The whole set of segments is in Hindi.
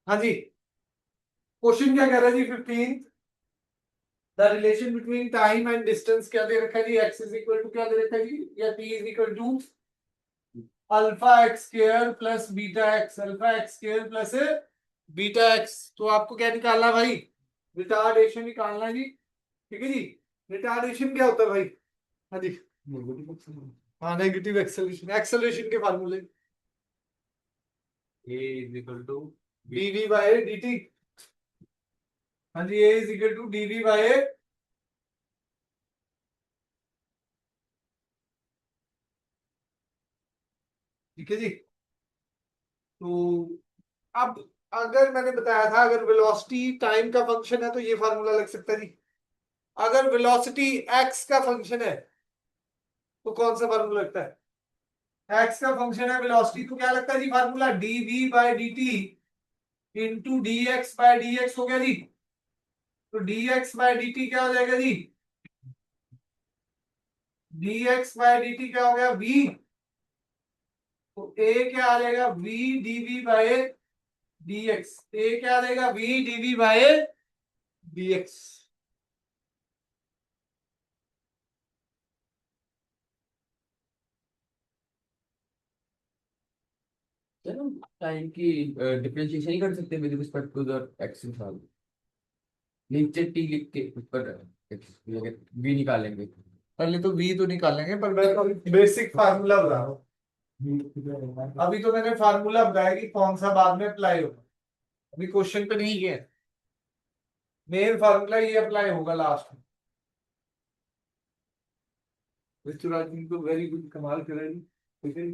हाँ जी, क्वेश्चन क्या कह रहा है जी? 15 the relation between time and distance क्या दे रखा है जी? x इज इक्वल टू क्या दे रखा है जी? या t is equal to alpha x square plus beta x, alpha x square plus beta x. तो आपको क्या निकालना है भाई? रिटार्डेशन निकालना है जी। ठीक है जी। रिटार्डेशन क्या होता है भाई? हाँ जी, हाँ, नेगेटिव एक्सेलरेशन, एक्सेलरेशन के फार्मूले a is equal to dv by dt। हाँ जी, a is equal to dv by, ठीक है जी। तो अब अगर मैंने बताया था, अगर वेलोसिटी टाइम का फंक्शन है तो ये फार्मूला लग सकता है जी। अगर वेलोसिटी एक्स का फंक्शन है तो कौन सा फार्मूला लगता है? एक्स का फंक्शन है वेलोसिटी, तो क्या लगता है जी formula? dv by dt into dx by dx हो गया जी। तो dx बाय dt क्या हो जाएगा जी? dx बाय dt क्या हो गया? v। तो a क्या आ जाएगा? v dv by dx। a क्या आ जाएगा? v dv by dx। चलो टाइम की डिफरेंशिएशन ही कर सकते हैं with respect to the x के साथ। नीचे टी लिख के ऊपर वी निकालेंगे। पहले तो v तो निकालेंगे, पर मैं बेसिक फार्मूला बता रहा हूँ। अभी तो मैंने फार्मूला बताया कि कौन सा बाद में अप्लाई होगा, अभी क्वेश्चन पे नहीं गया। मेन फार्मूला ये अप्लाई होगा लास्ट में। ऋतुराज जी को वेरी गुड, कमाल कर रहे हैं। ठीक है,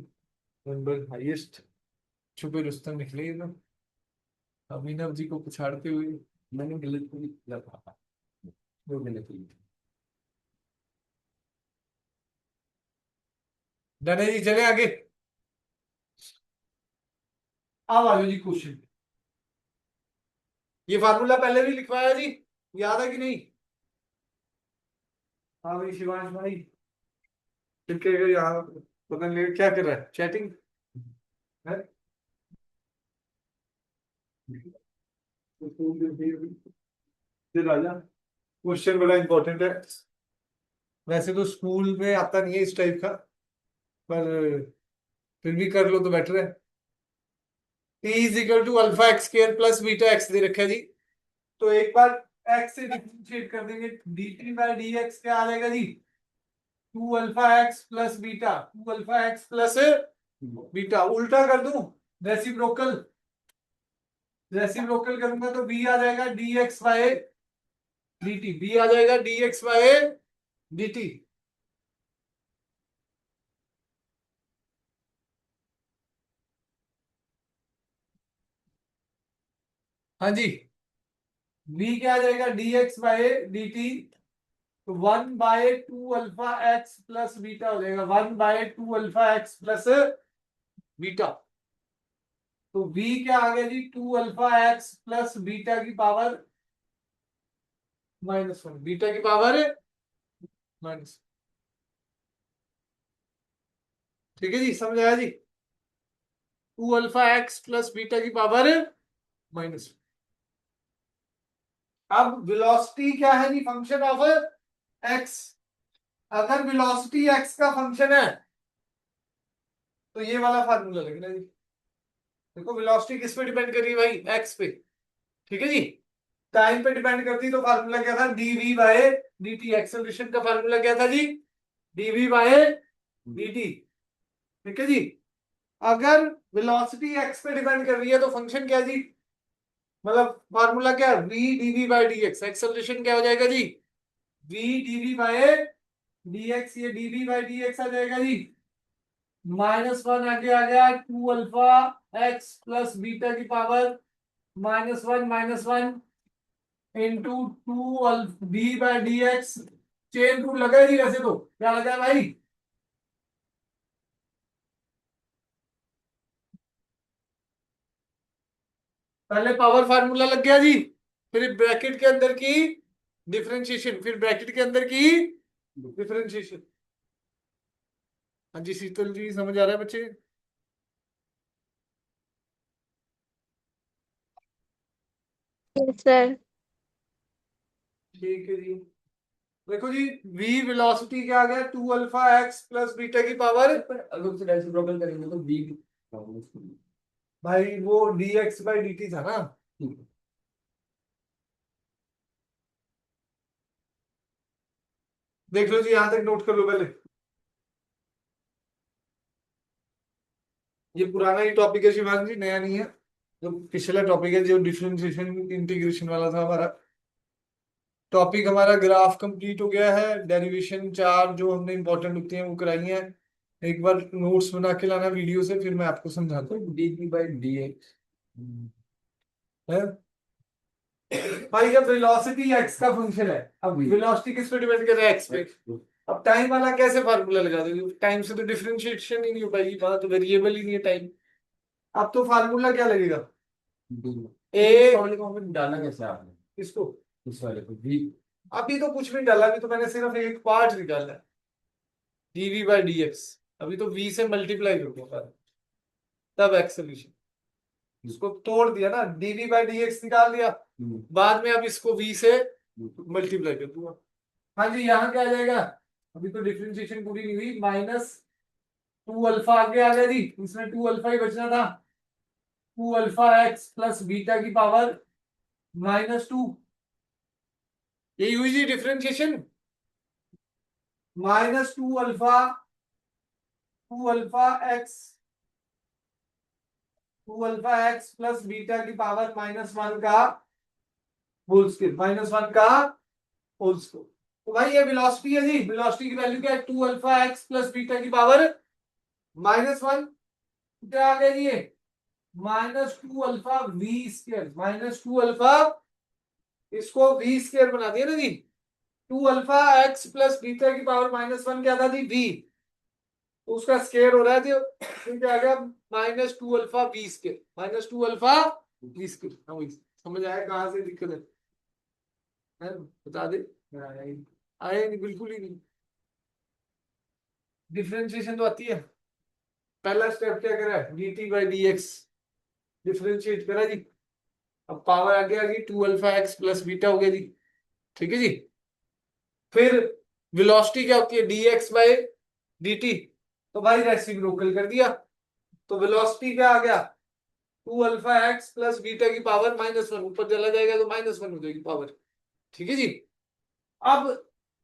नंबर हाईएस्ट छुपे रुस्तम निकले ये तो अभिनव जी को पछाड़ते हुए। मैंने गलत को लिखा था, वो गलत ही। डन है जी, चले आगे। अब आ जाओ जी क्वेश्चन। ये फार्मूला पहले भी लिखवाया जी, याद है कि नहीं? हाँ भाई शिवांश भाई, ठीक है यहाँ पता नहीं क्या कर रहा है, चैटिंग है। फिर राजा, क्वेश्चन बड़ा इंपॉर्टेंट है। वैसे तो स्कूल में आता नहीं है इस टाइप का, पर फिर भी कर लो तो बेटर है। t is equal to alpha x square plus beta x दे रखा है जी। तो एक बार x से डिफरेंशिएट कर देंगे, dt बाय dx क्या आ जाएगा जी? 2 alpha x plus beta, 2 alpha x plus beta. उल्टा कर दूं, रेसिप्रोकल, रेसिप्रोकल करूंगा तो b आ जाएगा dx बाय dt, b आ जाएगा dx बाय dt। हाँ जी, v क्या आ जाएगा? dx by dt। तो 1/2 अल्फा एक्स प्लस बीटा हो जाएगा, 1/2 अल्फा एक्स प्लस बीटा। तो v क्या आ गया जी? 2 अल्फा एक्स प्लस बीटा की पावर -1, बीटा की पावर माइनस। ठीक है जी, समझ आया जी? 2 अल्फा एक्स प्लस बीटा की पावर -1। अब वेलोसिटी क्या है जी? Function of x. अगर वेलोसिटी एक्स का फंक्शन है तो ये वाला फार्मूला लिखना जी। देखो वेलोसिटी किस पे डिपेंड कर रही है भाई? एक्स पे। ठीक है जी। टाइम पे डिपेंड करती तो फार्मूला क्या था? dv by dt। एक्सेलरेशन का फार्मूला क्या था जी? dv by dt। ठीक है जी। अगर वेलोसिटी एक्स पे डिपेंड कर रही है तो फंक्शन क्या जी? मतलब फार्मूला क्या है? v dv by dx। Acceleration क्या हो जाएगा जी? v dv by dx। ये dv बाय dx आ जाएगा जी। -1 आगे आ गया, 2 अल्फा एक्स प्लस बीटा की power -1 into 2 b/dx। Chain rule लगा ही नहीं, वैसे तो क्या लगा है भाई? पहले पावर फार्मूला लग गया जी, फिर ब्रैकेट के अंदर की डिफरेंशिएशन, फिर ब्रैकेट के अंदर की डिफरेंशिएशन। हाँ जी शीतल जी, समझ आ रहा है बच्चे? Yes sir. ठीक है जी। देखो जी, v वेलोसिटी क्या आ गया, 2 अल्फा एक्स प्लस बीटा की पावर, पर अगर उसे रेसिप्रोकल करेंगे तो बी भाई वो dx बाई dt था ना। देख लो जी, यहां तक नोट कर लो पहले। ये पुराना ही टॉपिक है शिवांग जी, नया नहीं है। जो पिछला टॉपिक है, जो डिफरेंशिएशन इंटीग्रेशन वाला था हमारा टॉपिक, हमारा ग्राफ कंप्लीट हो गया है। डेरिवेशन चार जो हमने इंपॉर्टेंट होती हैं वो कराई हैं। एक बार नोट्स बना के लाना वीडियो से, फिर मैं आपको समझाता हूँ। D P by D x. है? भाई जब वेलोसिटी x का फंक्शन है, अब वही। वेलोसिटी किस पे डिपेंड कर रहा है, x पे। अब टाइम वाला कैसे फार्मूला लगा दोगे, टाइम से तो डिफरेंशिएशन ही नहीं हो पाएगी, वहां तो वेरिएबल ही नहीं है टाइम। अब तो फार्मूला क्या लगेगा, इस वाले को हमें डालना कैसे है आपने, इसको। इस वाले को भी। अभी तो कुछ भी नहीं डाला, अभी तो मैंने सिर्फ एक पार्ट निकाला है, dv बाई dx। अभी तो v से मल्टीप्लाई करूंगा तब x सोल्यूशन। इसको तोड़ दिया ना, dv बाई dx निकाल दिया, बाद में अब इसको v से मल्टीप्लाई कर दूंगा। हाँ जी, यहाँ क्या आ जाएगा, अभी तो डिफरेंशिएशन पूरी नहीं हुई, माइनस 2 अल्फा आगे आ गया जी, इसमें 2 अल्फा ही बचना था, 2 अल्फा एक्स प्लस बीटा की पावर -2। यही हुई जी differentiation, -2 alpha, 2 alpha x, 2 alpha x plus beta की पावर -1 का होल स्क्वायर, -1 का होल स्क्वायर। तो भाई ये वेलोसिटी है जी, वेलोसिटी की वैल्यू क्या है, 2 अल्फा एक्स प्लस बीटा की पावर -1। क्या आ गया जी ये, -2 अल्फा वी स्क्वायर, -2 अल्फा, इसको वी स्क्वायर बना दिया ना जी। 2 अल्फा एक्स प्लस बीटा की पावर -1 क्या था जी, वी, तो उसका स्क्वायर हो रहा है जी, तो क्या आ गया, -2 alpha v square, -2 alpha v square. हाँ वही समझ आया कहाँ से दिक्कत है बता दे। आया नहीं, बिल्कुल ही नहीं। डिफरेंशिएशन तो आती है, पहला स्टेप क्या करा है, dt बाई dx, डिफरेंशिएट करा जी। अब पावर आगे आ गई, 2 अल्फा एक्स प्लस बीटा हो गया जी, ठीक है जी। फिर वेलोसिटी क्या होती है, dx बाई dt, तो भाई रेसिप्रोकल कर दिया, तो वेलोसिटी क्या आ गया, 2 अल्फा एक्स प्लस बीटा की पावर -1, ऊपर चला जाएगा तो -1 हो जाएगी पावर, ठीक है जी। अब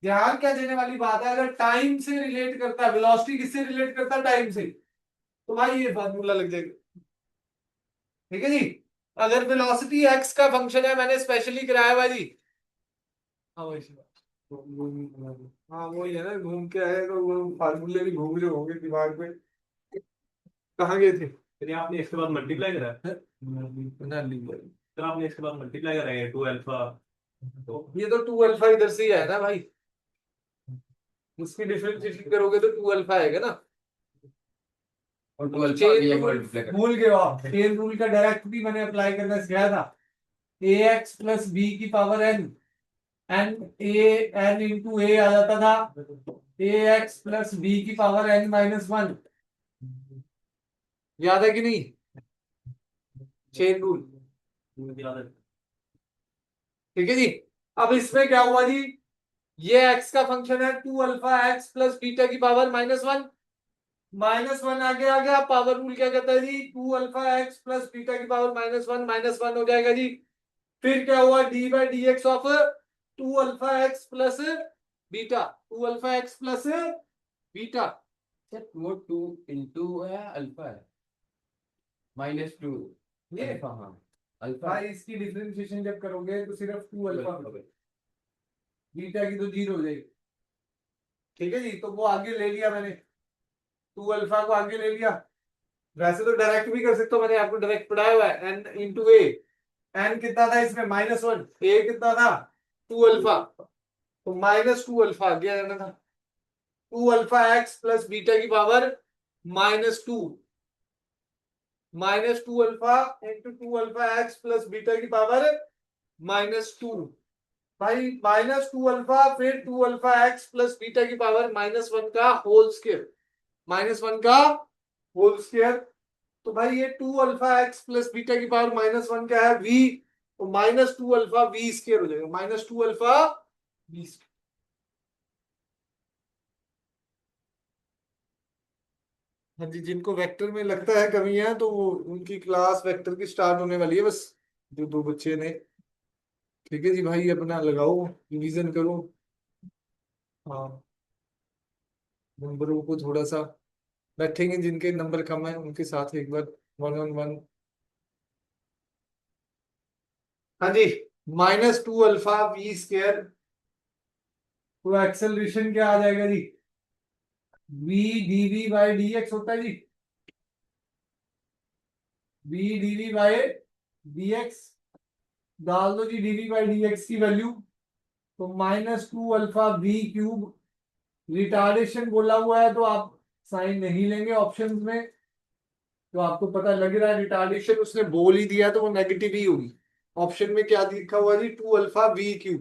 ध्यान क्या देने वाली बात है, अगर टाइम से रिलेट करता है, वेलोसिटी किससे रिलेट करता है, टाइम से, तो भाई ये फार्मूला लग जाएगा, ठीक है जी। अगर वेलोसिटी x का फंक्शन है, मैंने स्पेशली कराया हुआ जी। हाँ वैसे हाँ वही है ना, घूम के आए तो वो फार्मूले भी घूम रहे होंगे दिमाग में। कहाँ गए थे, फिर आपने इसके बाद मल्टीप्लाई करा बना ली भाई। फिर आपने इसके बाद मल्टीप्लाई करा है 2 अल्फा। तो ये तो 2 अल्फा इधर से ही है ना भाई, उसकी डिफरेंशिएशन करोगे तो 2 अल्फा आएगा ना। और टू अल्फा चेन भी एक रूल मल्टीप्लाई कर। भूल गए हो आप, चेन रूल का डायरेक्ट भी मैंने अप्लाई करना सिखाया था, ए एक्स प्लस बी की power n, n a n into a आ जाता था, ए एक्स प्लस बी की पावर एन -1, याद है कि नहीं, चेन रूल, याद है। ठीक है जी। अब इसमें क्या हुआ जी, ये x का फंक्शन है, 2 अल्फा एक्स प्लस बीटा की पावर -1, -1 आगे आ गया, पावर रूल क्या कहता है जी, 2 अल्फा एक्स प्लस बीटा की पावर -1 हो जाएगा जी। फिर क्या हुआ, D by D x of 2 alpha x plus beta, 2 alpha x plus beta, वो टू इंटू है अल्फा है, -2 ये अल्फा। हाँ अल्फा भाई इसकी डिफरेंशिएशन जब करोगे तो सिर्फ 2 अल्फा, बीटा की तो 0 हो जाएगी, ठीक है जी। तो वो आगे ले लिया मैंने, 2 अल्फा को आगे ले लिया, वैसे तो डायरेक्ट भी कर सकता हूँ, मैंने आपको डायरेक्ट पढ़ाया हुआ है, एन इंटू ए, एन कितना था इसमें -1, ए कितना था 2 अल्फा, तो -2 अल्फा आगे आना था, 2 अल्फा एक्स प्लस बीटा की power -2, -2 alpha into 2 alpha x plus beta की पावर -2, भाई -2 अल्फा, फिर 2 अल्फा एक्स प्लस बीटा की पावर -1 का होल स्क्वायर, -1 का होल स्क्वायर। तो भाई ये 2 अल्फा एक्स प्लस बीटा की पावर -1 क्या है, v, तो -2 अल्फा v² हो जाएगा, -2 अल्फा v²। हाँ जी, जिनको वेक्टर में लगता है कमी है तो वो उनकी क्लास वेक्टर की स्टार्ट होने वाली है बस, जो दो बच्चे ने। ठीक है जी भाई, अपना लगाओ, रिवीजन करो। हाँ, नंबरों को थोड़ा सा बैठेंगे, जिनके नंबर कम है उनके साथ एक बार 1 on 1। हाँ जी, -2 अल्फा v²। तो एक्सेलरेशन क्या आ जाएगा जी? v dv/dx होता है जी, v dv/dx। डाल दो जी dv/dx की वैल्यू, तो -2 अल्फा v³ रिटार्डेशन बोला हुआ है तो आप साइन नहीं लेंगे ऑप्शंस में, तो आपको पता लग रहा है रिटार्डेशन उसने बोल ही दिया तो वो नेगेटिव ही होगी। ऑप्शन में क्या लिखा हुआ जी? 2 अल्फा v³।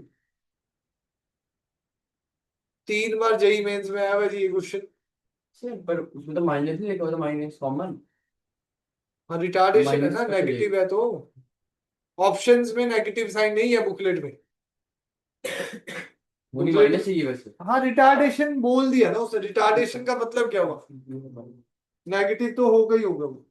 3 बार जेई मेंस में आया हुआ जी ये क्वेश्चन। पर उसमें तो माइनस नहीं लिखा हुआ था, माइनस कॉमन। हाँ, रिटार्डेशन है माइनस ना, का नेगेटिव है तो। ऑप्शंस में नेगेटिव साइन नहीं है बुकलेट में। वो नहीं, बुकलेट माइनस चाहिए वैसे। हाँ, रिटार्डेशन बोल दिया ना उसने, रिटार्डेशन का मतलब क्या हुआ? नेगेटिव तो होगा ही होगा वो।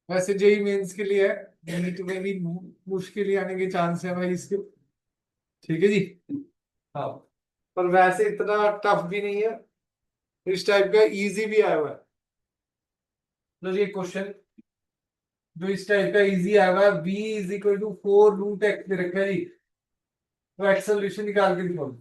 वैसे जेई मेंस के लिए नीट में भी मुश्किल ही आने के चांस है भाई इसके। ठीक है जी। हाँ, पर वैसे इतना टफ भी नहीं है, इस टाइप का इजी भी आया हुआ है। तो ये क्वेश्चन जो इस टाइप का इजी आया हुआ है, v = 4√x दे रखा है जी, तो एक्सेलरेशन निकाल के दिखाओ।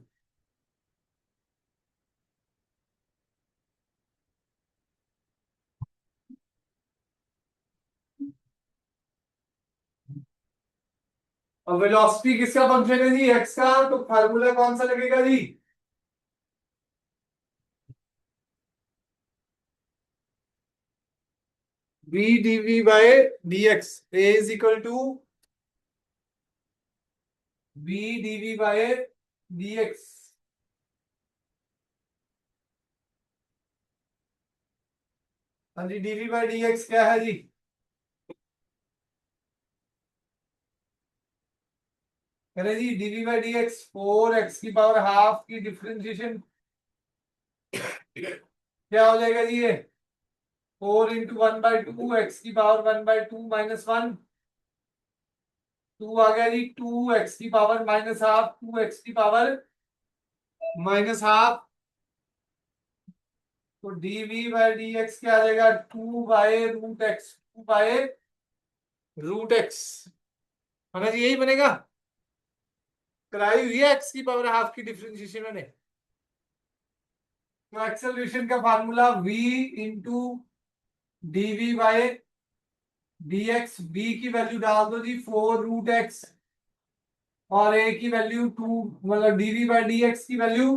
अब वेलोसिटी किसका फंक्शन है जी? x का, तो फार्मूला कौन सा लगेगा जी? v dv/dx a = v dv/dx। हाँ जी, dv/dx क्या है जी? करें जी, dv/dx 4x² की डिफरेंशिएशन क्या हो जाएगा जी? ये 4 × 1/2 x⁻² -1। 2 आ गया जी, 2x⁻½ 2x⁻−½ तो dv/dx क्या आ जाएगा? 2/√x, 2/√x है ना जी, यही बनेगा। कराई हुई है x⁻½ की डिफरेंशिएशन मैंने। तो एक्सेलरेशन का फार्मूला v × dv/dx, b की वैल्यू डाल दो जी 4√x, और a की वैल्यू 2, मतलब dv/dx की वैल्यू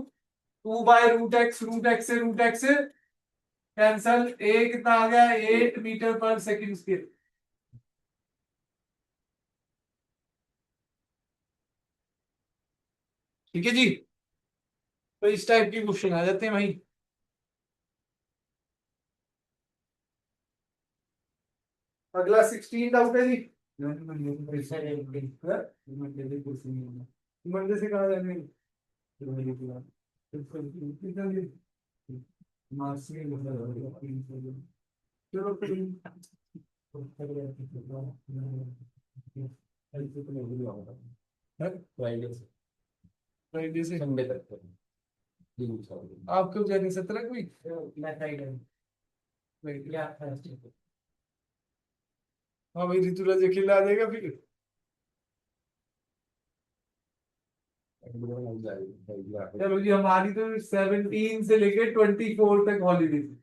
2/√x। √x से √x कैंसल, a कितना आ गया? 8 मीटर/सेकंड स्क्वायर। ठीक है जी, तो इस टाइप की क्वेश्चन आ जाते हैं भाई। अगला 16 डाउट है जी। मंडे से कहा जाने? चलो फ्राइडे से संडे तक। आप कब जाएंगे? 17 को ही? हाँ भाई ऋतुराज अकेला आ जाएगा फिर। चलो जी हमारी तो 17 से लेके 24 तक हॉलीडे थी।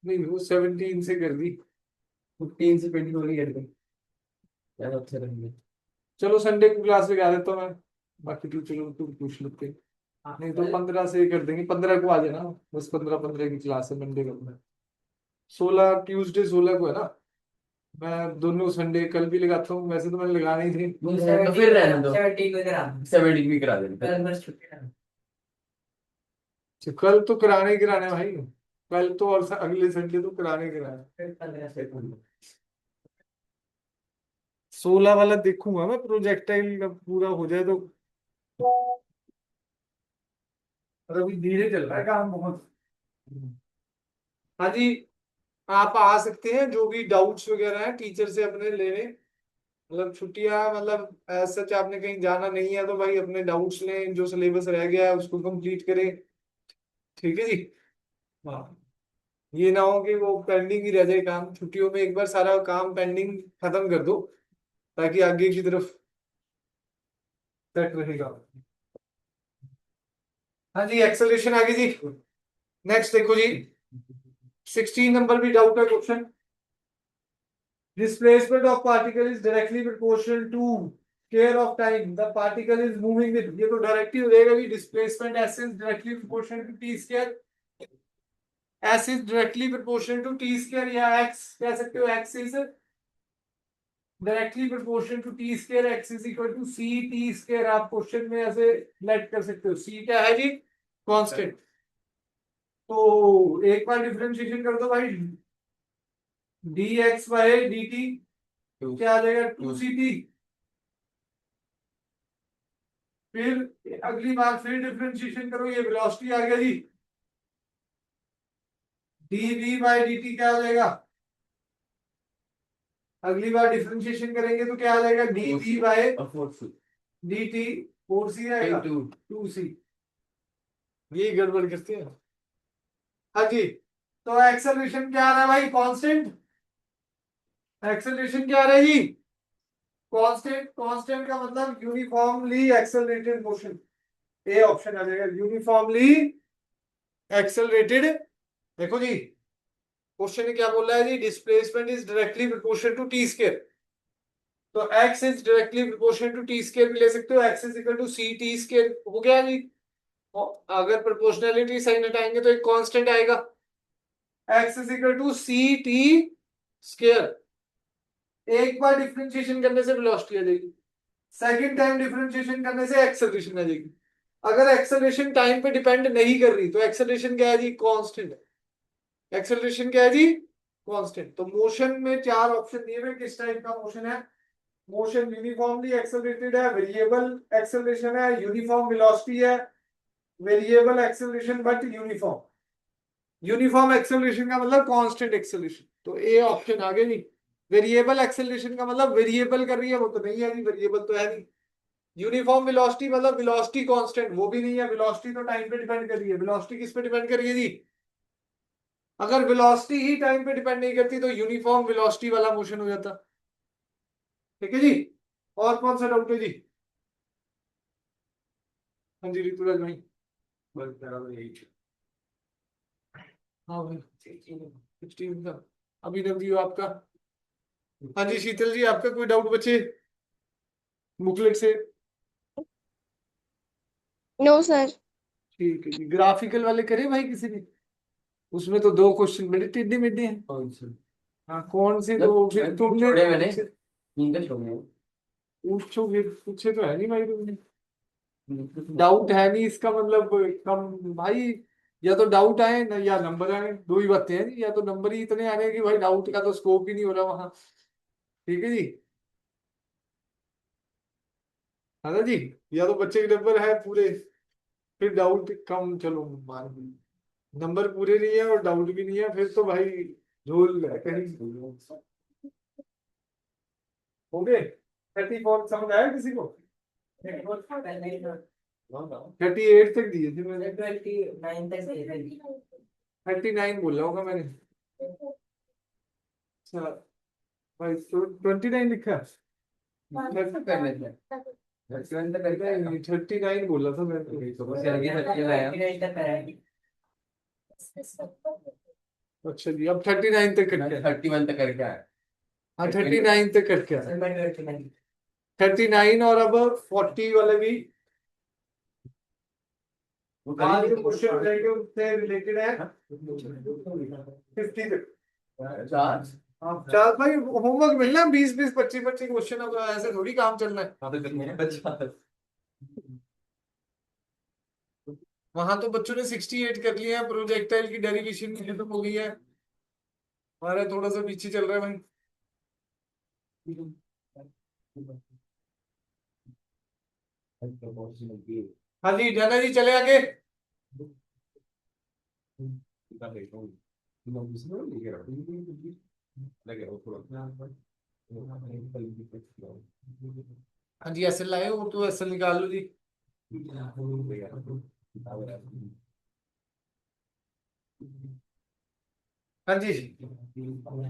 नहीं वो 17 से कर दी। 15 से 24 की एड ज्यादा अच्छा रहेंगे। चलो संडे को क्लास लगा देता हूँ मैं। बाकी तू चलो तू पूछ लेते। नहीं तो 15 से कर देंगे, 15 को आ जाना। बस 15 की क्लास है मंडे को। 16 ट्यूसडे 16 को है ना। मैं दोनों संडे कल भी लगाता हूँ, वैसे तो मैंने लगाना ही थी। तो फिर रहने दो, 17 भी करा देंगे। अच्छा, कल तो कराने ही कराने भाई। कल तो और अगले संडे तो कराने ही कराने। 16 वाला देखूंगा मैं, प्रोजेक्टाइल पूरा हो जाए तो। और अभी धीरे चल रहा है काम बहुत। हाँ जी, आप आ सकते हैं, जो भी डाउट्स वगैरह हैं टीचर से अपने लेने। मतलब छुट्टियां, मतलब सच आपने कहीं जाना नहीं है तो भाई अपने डाउट्स लें, जो सिलेबस रह गया है उसको कंप्लीट करें। ठीक है जी। हाँ, ये ना हो कि वो पेंडिंग ही रह जाए काम, छुट्टियों में एक बार सारा काम पेंडिंग खत्म कर दो ताकि आगे की तरफ सेट रहेगा। हाँ जी, एक्सेलरेशन आगे जी। नेक्स्ट देखो जी, 16 नंबर भी डाउट है question. Displacement of particle is directly proportional to square of time the particle is moving with। ये तो डायरेक्ट ही हो जाएगा भी, displacement s is directly proportional to t square। s is directly proportional to t square, या x कह सकते हो, x is directly proportional to t square, x is equal to c t square। आप क्वेश्चन में ऐसे लेट कर सकते हो। c क्या है जी? कांस्टेंट। तो एक बार डिफरेंशिएशन कर दो भाई, dx by dt क्या आ जाएगा? 2ct। फिर अगली बार फिर डिफरेंशिएशन करो, ये वेलोसिटी आ गया जी। dv बाय dt क्या आ जाएगा? अगली बार डिफरेंशिएशन करेंगे तो क्या आ जाएगा? dv बाय dt 4c आएगा, 2c। ये गड़बड़ करते हैं। हाँ जी, तो एक्सेलरेशन क्या आ रहा है भाई? कांस्टेंट। एक्सेलरेशन क्या आ रहा है जी? कांस्टेंट। कांस्टेंट का मतलब uniformly accelerated motion. A option आ जाएगा, यूनिफॉर्मली एक्सेलरेटेड। देखो जी, क्वेश्चन क्या बोल रहा है जी? Displacement is directly proportional to t square. तो x is directly proportional to t square भी ले सकते हो, x is equal to C T square हो गया जी। और अगर प्रोपोर्शनलिटी साइन हटाएंगे तो एक कांस्टेंट आएगा, x is equal to C T square. एक बार डिफरेंशिएशन करने से वेलोसिटी आ जाएगी, सेकंड टाइम डिफरेंशिएशन करने से एक्सेलरेशन आ जाएगी। अगर एक्सेलरेशन टाइम पे डिपेंड नहीं कर रही तो एक्सेलरेशन क्या है जी? कांस्टेंट है। एक्सेलरेशन क्या है जी? कांस्टेंट। तो मोशन में चार ऑप्शन दिए हुए, किस टाइप का मोशन है? मोशन यूनिफॉर्मली एक्सेलरेटेड है, वेरिएबल एक्सेलरेशन है, यूनिफॉर्म वेलोसिटी है, variable acceleration but uniform. Uniform acceleration का मतलब कांस्टेंट एक्सेलरेशन, तो ए ऑप्शन आ गया जी। वेरिएबल एक्सेलरेशन का मतलब वेरिएबल कर रही है, वो तो नहीं है जी, वेरिएबल तो है नहीं। यूनिफॉर्म वेलोसिटी मतलब वेलोसिटी कांस्टेंट, वो भी नहीं है। वेलोसिटी तो टाइम पे डिपेंड कर रही है। वेलोसिटी किस पे डिपेंड कर रही है जी? अगर वेलोसिटी ही टाइम पे डिपेंड नहीं करती तो यूनिफॉर्म वेलोसिटी वाला मोशन हो जाता। ठीक है जी। और कौन सा डाउट है जी? हाँ जी ऋतुराज भाई। बस मेरा तो यही है। हाँ भाई 16 का अभी रिव्यू आपका। हाँ जी शीतल जी, आपका कोई डाउट बचे बुकलेट से? No sir. ठीक है जी, ग्राफिकल वाले करे भाई किसी ने? उसमें तो दो क्वेश्चन बड़े टेढ़े मेढ़े हैं। कौन से? हाँ कौन से? मतलब तो फिर तुमने छोड़े मैंने, इनका छोड़े। पूछो, फिर पूछे तो है नहीं भाई तुमने। डाउट है नहीं इसका मतलब कम भाई, या तो डाउट आए ना या नंबर आए, दो ही बातें हैं जी। या तो नंबर ही इतने आने कि भाई डाउट का तो स्कोप ही नहीं हो रहा वहां। ठीक है जी, है ना जी। या तो बच्चे के नंबर है पूरे, फिर डाउट कम, चलो मान ली। नंबर पूरे नहीं है और डाउट भी नहीं है, फिर तो भाई झोल है कहीं। हो गए 34 समझ आया किसी को? 38 तक दिए थे मैंने। 29 तक 39 बोला होगा मैंने। अच्छा भाई, तो 29 लिखा है। कर लेते हैं 31 तक करके आएगा। 39 बोला था मैंने। तो बस आगे 30 लाया। अच्छा जी, अब 39 तक कट गया। 31 तक करके आया। हाँ 39 तक कट गया। 39 और अब 40 वाले भी वो आज करेंगे जो क्वेश्चन रहेंगे उससे रिलेटेड है 50 तक। चार। हाँ चार भाई, होमवर्क मिलना 20-20 25-25 क्वेश्चन, अब ऐसे थोड़ी काम चलना है। वहां तो बच्चों ने 68 कर लिया है, प्रोजेक्टाइल की डेरिवेशन खत्म हो गई है, हमारा थोड़ा सा पीछे चल रहा है भाई। हाँ जी जाना जी, चले आगे। हाँ जी एसएल लाए हो तो एसएल निकाल लो जी। हाँ जी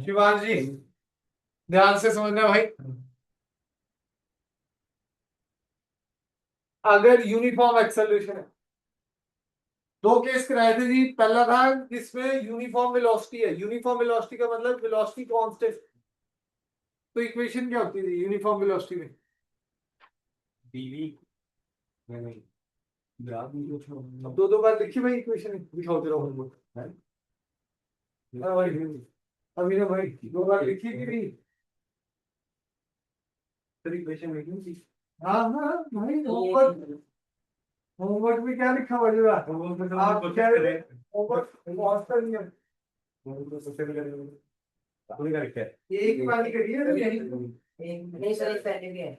शिवांश जी, ध्यान से समझना भाई। अगर यूनिफॉर्म एक्सेलरेशन है, दो केस कराए थे जी। पहला था जिसमें यूनिफॉर्म वेलोसिटी है, यूनिफॉर्म वेलोसिटी का मतलब वेलोसिटी कांस्टेंट। तो इक्वेशन क्या होती थी यूनिफॉर्म वेलोसिटी में? डीवी अब दो दो बार लिखी भाई इक्वेशन, दिखाओ जरा होमवर्क। हाँ भाई, अभी ना भाई दो बार लिखी कि नहीं? हाँ हाँ भाई, होमवर्क होमवर्क में क्या लिखा हुआ जरा? आप क्या होमवर्क पहुंचता नहीं है। एक बार ही करिए ना यही। नहीं सर एक पहले भी है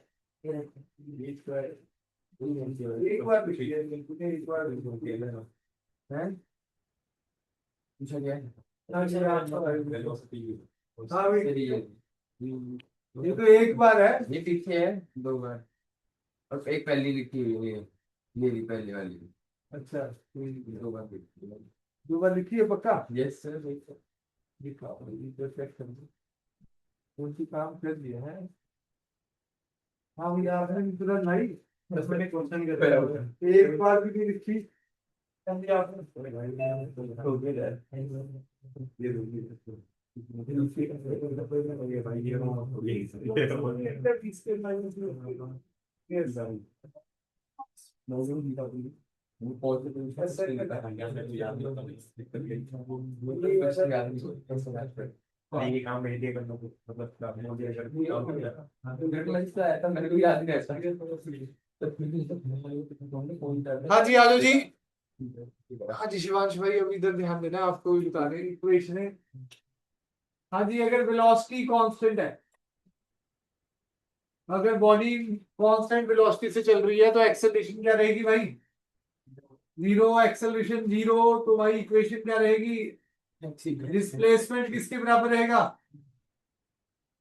एक बार लिखिए, एक बार लिखिए। हैं? पूछा गया है। हाँ जी, आपका भाई। हाँ भाई, फिर ये तो एक बार है। ये पीछे है 2 बार और एक पहली लिखी हुई है ये भी पहले वाली। अच्छा 2 बार लिखी है। दो बार लिखिए पक्का। Yes sir. दिखाओ ये चेक कर लो, कौन सी काम कर दिया है। हाँ भैया आपने भी तुरंत भाई 10 मिनट क्वेश्चन कर एक बार भी नहीं लिखी। हाँ जी, आपने ये काम मेरे करना मतलब मुझे मेरे को याद नहीं रहता। हाँ जी आलो जी। हाँ जी शिवांश भाई, अब इधर ध्यान देना, आपको भी बता रहे इक्वेशन है। हाँ जी, अगर वेलोसिटी कांस्टेंट है, अगर बॉडी कांस्टेंट वेलोसिटी से चल रही है तो एक्सेलरेशन क्या रहेगी भाई? जीरो। एक्सेलरेशन जीरो, तो भाई इक्वेशन क्या रहेगी? डिस्प्लेसमेंट किसके बराबर रहेगा?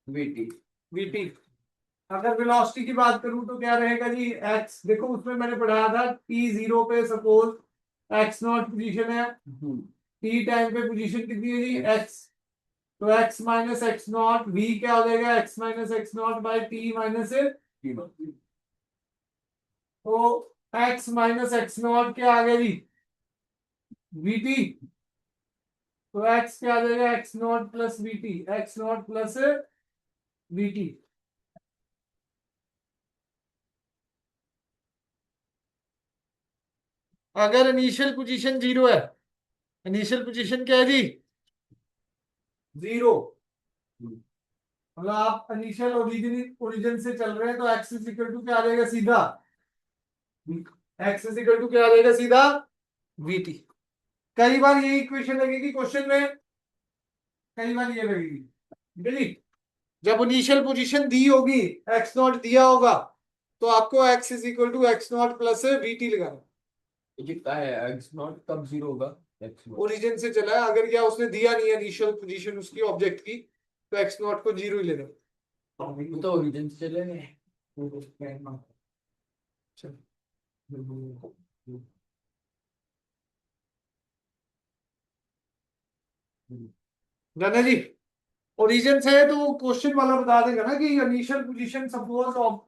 वीटी। वीटी। अगर वेलोसिटी की बात करूं तो क्या रहेगा जी? एक्स। देखो उसमें मैंने पढ़ाया था टी जीरो पे सपोज एक्स नॉट पोजीशन है, टी टाइम पे पोजीशन कितनी है जी? एक्स। तो x minus x naught, v क्या हो जाएगा? X minus x naught by t minus. तो एक्स माइनस एक्स नॉट क्या आ गया जी? वीटी। तो एक्स क्या आ जाएगा? X naught plus VT, x naught plus VT. अगर इनिशियल पोजीशन जीरो है, इनिशियल पोजीशन क्या है जी? जीरो। मतलब आप इनिशियल ओरिजिन से चल रहे हैं तो एक्स इज इक्वल टू क्या आ जाएगा सीधा? एक्स इज इक्वल टू क्या आ जाएगा सीधा? वीटी। कई बार ये इक्वेशन लगेगी क्वेश्चन में, कई बार ये लगेगी, ठीक है जी। जब इनिशियल पोजीशन दी होगी, एक्स नॉट दिया होगा, तो आपको x is equal to x naught plus vt लगाना। ये कितना है एक्स नॉट कब जीरो होगा? एक्स नॉट ओरिजिन से चला है, अगर क्या उसने दिया नहीं है इनिशियल पोजीशन उसकी ऑब्जेक्ट की, तो एक्स नॉट को जीरो ही लेना। तो ओरिजिन से चले गए। डन है जी। ओरिजिन से तो क्वेश्चन वाला बता देगा ना कि इनिशियल पोजीशन सपोज ऑफ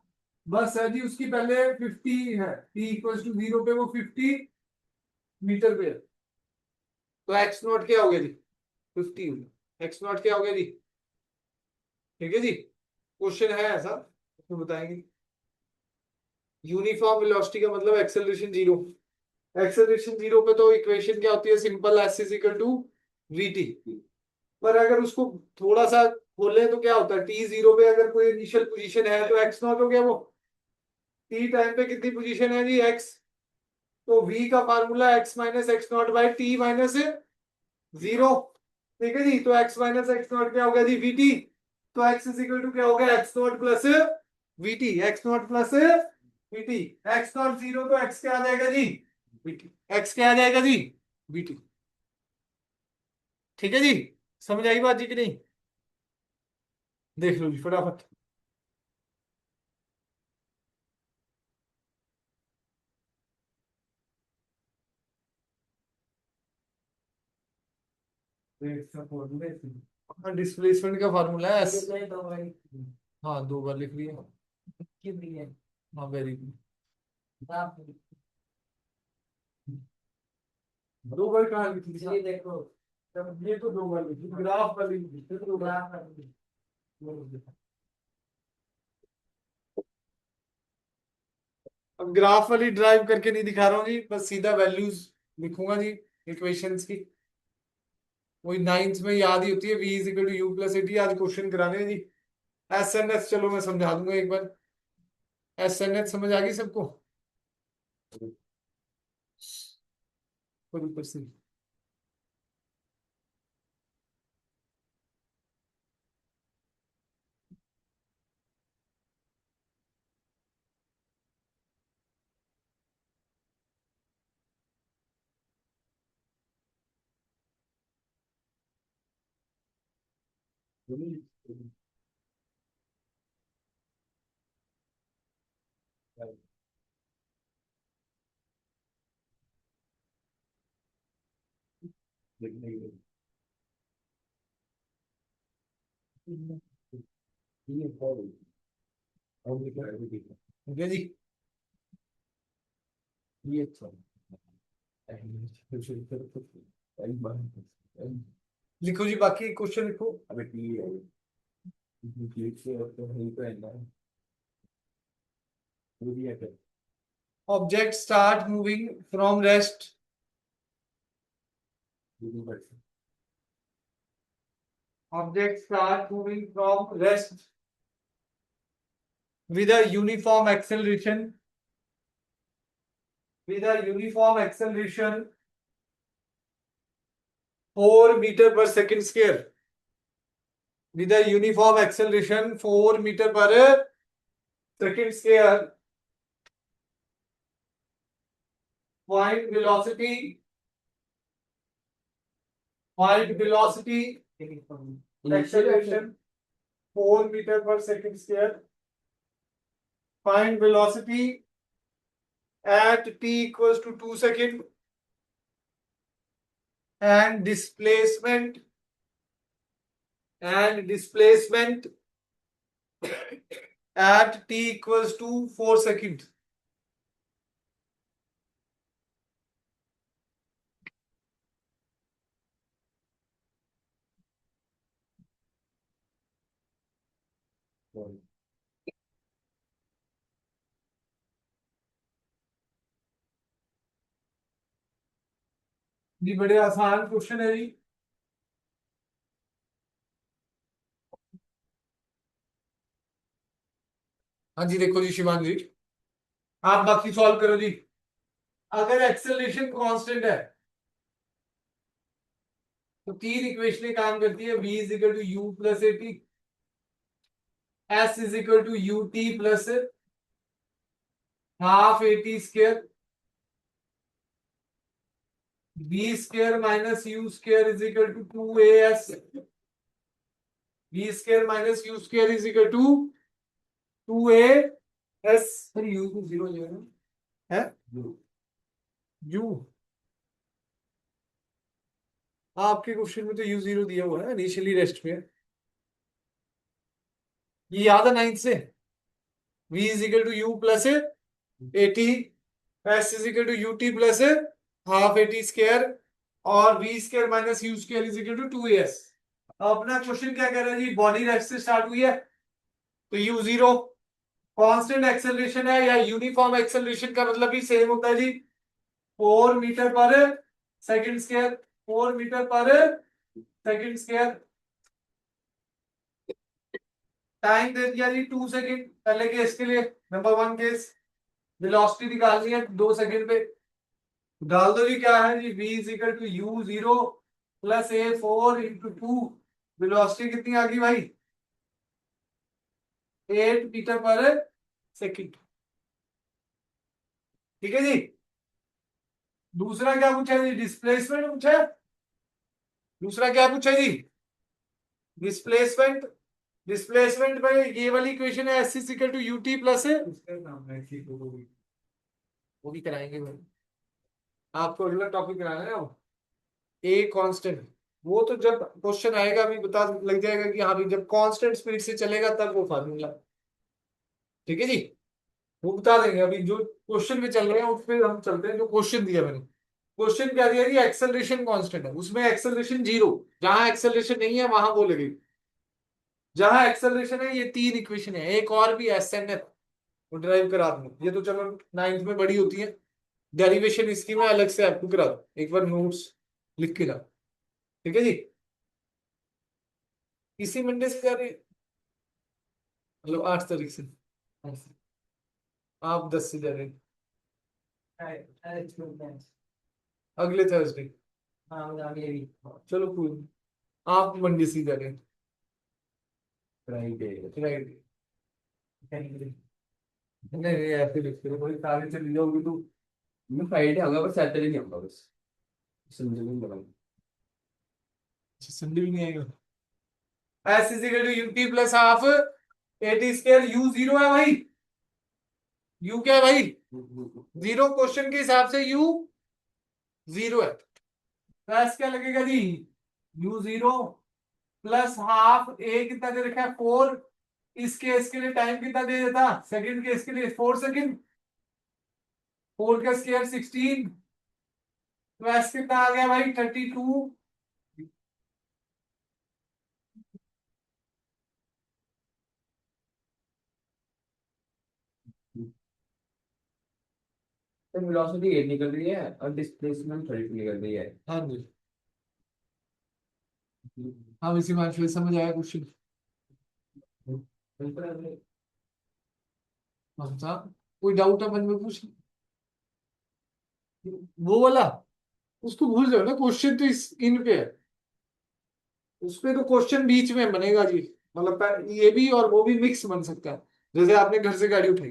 बस है जी, उसकी पहले 50 है, t इक्वल टू 0 पे वो 50 मीटर पे है, तो x नॉट क्या हो गया जी 50, x नॉट क्या हो गया जी, ठीक है जी। क्वेश्चन है ऐसा, तो बताएंगे। यूनिफॉर्म वेलोसिटी का मतलब एक्सेलरेशन जीरो, एक्सेलरेशन जीरो पे तो इक्वेशन क्या होती है, simple s is equal to vt। पर अगर उसको थोड़ा सा खोले तो क्या होता है, टी जीरो पे अगर कोई इनिशियल पोजीशन है तो एक्स नॉट हो गया वो, टी टाइम पे कितनी पोजीशन है जी एक्स, तो v का formula x minus x naught by t minus zero, ठीक है जी। तो x माइनस एक्स नॉट क्या हो गया जी vt, तो x इज इक्वल टू क्या हो गया x naught plus vt, x naught plus vt, x not zero तो x क्या आ जाएगा जी vt, x क्या आ जाएगा जी vt, ठीक है जी। समझ आई बात जी कि नहीं, देख लो जी फटाफट। डिस्प्लेसमेंट का फार्मूला है S। ये दो बारी हाँ 2 बार लिख लिया। क्यों भी है हाँ वेरी गुड। आप 2 बार कहाँ लिखी थी? ये देखो तब ये तो 2 बार लिखी, ग्राफ वाली लिखी थी, 2 बार। ग्राफ वाली। अब ग्राफ वाली ड्राइव करके नहीं दिखा रहा हूँ जी, बस सीधा वैल्यूज लिखूंगा जी इक्वेशंस की, वही नाइन्थ में याद ही होती है, v is equal to u plus a t. आज क्वेश्चन कराने हैं जी एस एन एस, चलो मैं समझा दूंगा एक बार। एस एन एस समझ आ गई सबको, ऊपर से ठीक है जी। ये लिखो जी, बाकी क्वेश्चन लिखो। Object start moving from rest, objects start moving from rest with a uniform acceleration, with a uniform acceleration 4 meter per second square, with a uniform acceleration 4 meter per second square, point velocity, acceleration 4 meter per second square, find velocity at t equals to 2 seconds and displacement at t equals to 4 seconds. जी बड़े आसान क्वेश्चन है जी। हाँ जी देखो जी शिवांग जी, आप बाकी सॉल्व करो जी। अगर एक्सेलरेशन कांस्टेंट है तो 3 इक्वेशनें काम करती है, v is equal to u plus a t, s is equal to u t plus half a t square, v square minus u square is equal to 2as, v square minus u square is equal to 2as। Sir u को जीरो जो है ना, है यू यू आपके क्वेश्चन में तो यू जीरो दिया हुआ है इनिशियली रेस्ट में, ये याद है 9th से, v is equal to u plus a t, s is equal to u t plus half a t square, और v square minus u square is equal to 2as। अपना क्वेश्चन क्या कह रहा है जी, बॉडी रेस्ट से स्टार्ट हुई है तो यू जीरो कांस्टेंट एक्सेलरेशन है या यूनिफॉर्म एक्सेलरेशन का मतलब भी सेम होता है जी, 4 metre per second square, 4 metre per second square. Time दे दिया जी 2 सेकंड पहले केस के लिए, नंबर 1 केस। वेलोसिटी निकालनी है 2 सेकंड पे, डाल दो जी, क्या है जी, v is equal to u zero plus a 4 into 2, velocity कितनी आ गई भाई, 8 मीटर पर सेकंड। ठीक है जी। दूसरा क्या पूछा है जी, डिस्प्लेसमेंट पूछा है। दूसरा क्या पूछा है जी, डिस्प्लेसमेंट। डिस्प्लेसमेंट में ये वाली इक्वेशन है s is equal to u t plus, वो भी कराएंगे भाई, आपको अगला टॉपिक कराना है वो, ए कांस्टेंट। वो तो जब क्वेश्चन आएगा अभी पता लग जाएगा कि हाँ भाई जब कांस्टेंट स्पीड से चलेगा तब वो फार्मूला। ठीक है जी, वो बता देंगे, अभी जो क्वेश्चन में चल रहे हैं उस पर हम चलते हैं। जो क्वेश्चन दिया मैंने, क्वेश्चन क्या दिया जी, एक्सेलरेशन कांस्टेंट है, उसमें एक्सेलरेशन जीरो, जहां एक्सेलरेशन नहीं है वहां वो लगेगी, जहां एक्सेलरेशन है ये 3 इक्वेशन है, एक और भी एस एन एफ वो ड्राइव करा दूंगा, ये तो चलो 9th में बड़ी होती है, डेरिवेशन इसकी मैं अलग से आपको करा दूं, एक बार नोट्स लिख के ला। ठीक है जी, इसी मंडे से जा रही है, मतलब 8 तारीख से, आप 10 से जा रहे हैं, अगले थर्सडे। चलो कोई नहीं, आप मंडे से जा रहे हैं, फ्राइडे फ्राइडे। नहीं नहीं ऐसे लिखते हो, कोई सारे चली जाओगी तो मैं फ्राइडे आऊंगा पर सैटरडे नहीं आऊंगा बस, संडे को बनाऊंगा। संडे भी नहीं आएगा। S is equal to u t plus half a t square, u zero है भाई, यू क्या है भाई, जीरो, क्वेश्चन के हिसाब से यू जीरो है, तो एस क्या लगेगा जी, यू जीरो प्लस हाफ, ए कितना दे रखा है 4, इस केस के लिए टाइम कितना दे देता, सेकंड केस के लिए 4 सेकंड, 4 का स्क्वायर 16, तो एस कितना आ गया भाई 32। तो वेलोसिटी 8 निकल रही है और डिस्प्लेसमेंट 32 निकल रही है। हाँ जी, हाँ इसी मान फिर समझ आया क्वेश्चन। अच्छा, कोई डाउट अपन में पूछ, वो वाला उसको भूल जाओ ना, क्वेश्चन तो इस इन पे है, उसपे तो क्वेश्चन बीच में बनेगा जी, मतलब ये भी और वो भी मिक्स बन सकता है। जैसे आपने घर से गाड़ी उठाई,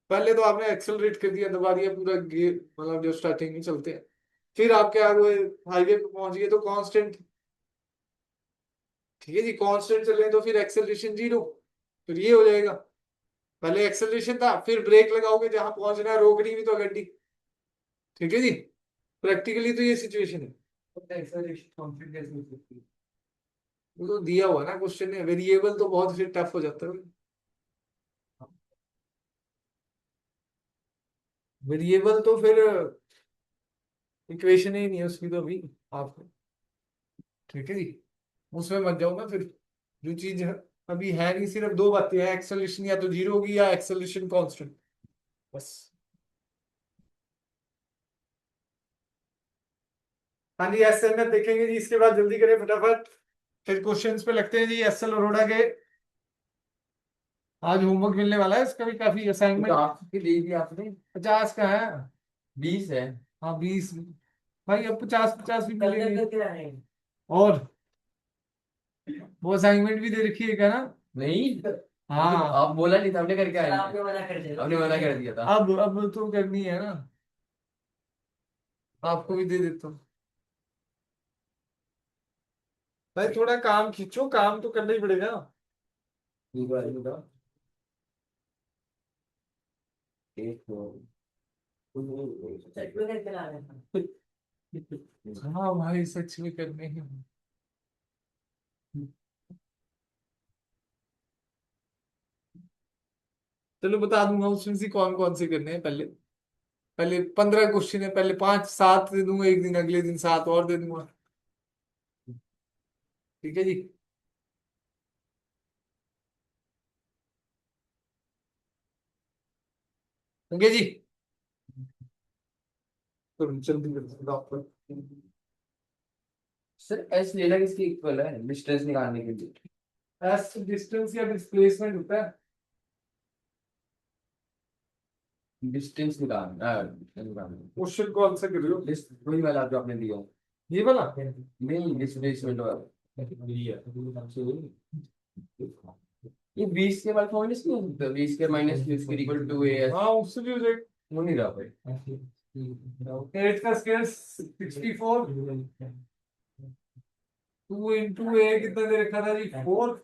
पहले तो आपने एक्सेलरेट कर दिया, दबा दिया पूरा गियर, मतलब जो स्टार्टिंग में चलते हैं, फिर आपके आगे हाईवे पे पहुंच गए तो कांस्टेंट। ठीक है जी, कांस्टेंट चले तो फिर एक्सेलरेशन जीरो, फिर ये हो जाएगा, पहले एक्सेलरेशन था फिर ब्रेक लगाओगे, जहां पहुंचना है रोकनी भी तो गड्डी। ठीक है जी, प्रैक्टिकली तो ये सिचुएशन है। वो तो दिया हुआ ना क्वेश्चन है, वेरिएबल तो बहुत फिर टफ हो जाता है, वेरिएबल तो फिर इक्वेशन ही नहीं है उसकी तो अभी आपको। ठीक है जी, उसमें मत जाओ ना फिर, जो चीज है अभी है नहीं, सिर्फ 2 बातें हैं, एक्सेलरेशन या तो जीरो होगी या एक्सेलरेशन कांस्टेंट, बस। हाँ जी, एस एल में देखेंगे जी, इसके बाद जल्दी करें फटाफट, फिर क्वेश्चंस पे लगते हैं जी, एस एल अरोड़ा के। आज होमवर्क मिलने वाला है इसका भी काफी, तो असाइनमेंट आपकी दे दी आपने 50 का है। 20 है। हाँ 20, भाई अब 50-50 भी कल मिलेंगे। तक क्या है? और वो असाइनमेंट भी दे रखी है क्या ना। नहीं, हाँ आप बोला नहीं था, हमने करके सर आए हैं। आपने मना कर दिया। हमने मना कर दिया था। अब तो करनी है ना, आपको भी दे देता हूँ भाई, थोड़ा काम खींचो, काम तो करना ही पड़ेगा। एक बार ये बताओ। एक दो चटनी करके ला रहे हैं। हाँ भाई सच में करने हैं। चलो बता दूंगा उसमें से कौन कौन से करने हैं। पहले पहले 15 क्वेश्चन है, पहले 5 7 दे दूंगा एक दिन, अगले दिन 7 और दे दूंगा। ठीक है जी। ठीक है जी। तो जल्दी कर डॉक्टर। सर एस लेना किसके इक्वल है डिस्टेंस निकालने के लिए? एस डिस्टेंस या डिस्प्लेसमेंट होता है। डिस्टेंस निकालना। क्वेश्चन कौन सा कर रहे हो? वही वाला जो आपने दिया। ये वाला? नहीं डिस्प्लेसमेंट वाला। ये 20 के बाद माइनस नहीं हो सकता? 20 के minus q square equal to a हाँ उससे भी हो जाएगा। हो नहीं रहा भाई। 8 का स्क्वायर 64, 2 इंटू ए कितना दे रखा था जी? 4।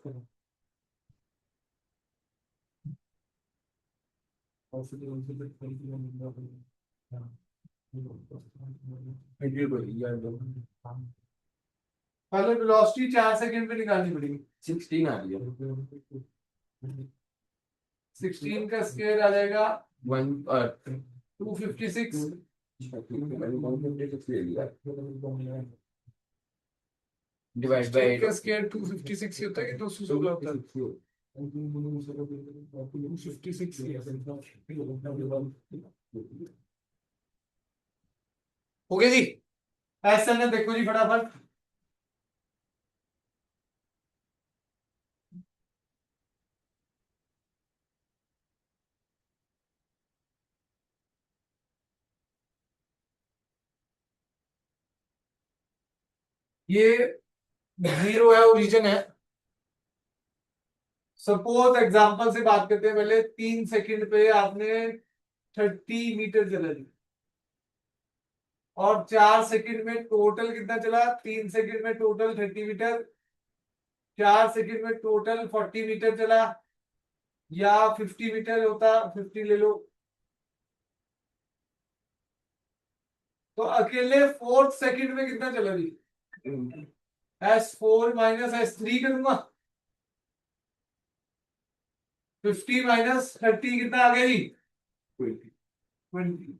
पहले वेलोसिटी 4 सेकंड पे निकालनी पड़ेगी। 16 आ रही है। 16 का स्क्वायर आ जाएगा 256। 156 ले लिया डिवाइड बाय 16 का स्क्वायर 256 ही होता है कि 216 होता है? 256 ही है। हो गया जी। ऐसा ना देखो जी फटाफट। ये 0 है, ओरिजिन है। सपोज एग्जांपल से बात करते हैं। पहले 3 सेकंड पे आपने 30 मीटर चला जी, और 4 सेकंड में टोटल कितना चला? 3 सेकंड में टोटल 30 मीटर, 4 सेकंड में टोटल 40 मीटर चला, या 50 मीटर होता, 50 ले लो। तो अकेले 4th सेकंड में कितना चला जी? S4 माइनस S3 करूंगा। 50 माइनस 30 कितना आ गया जी? 20।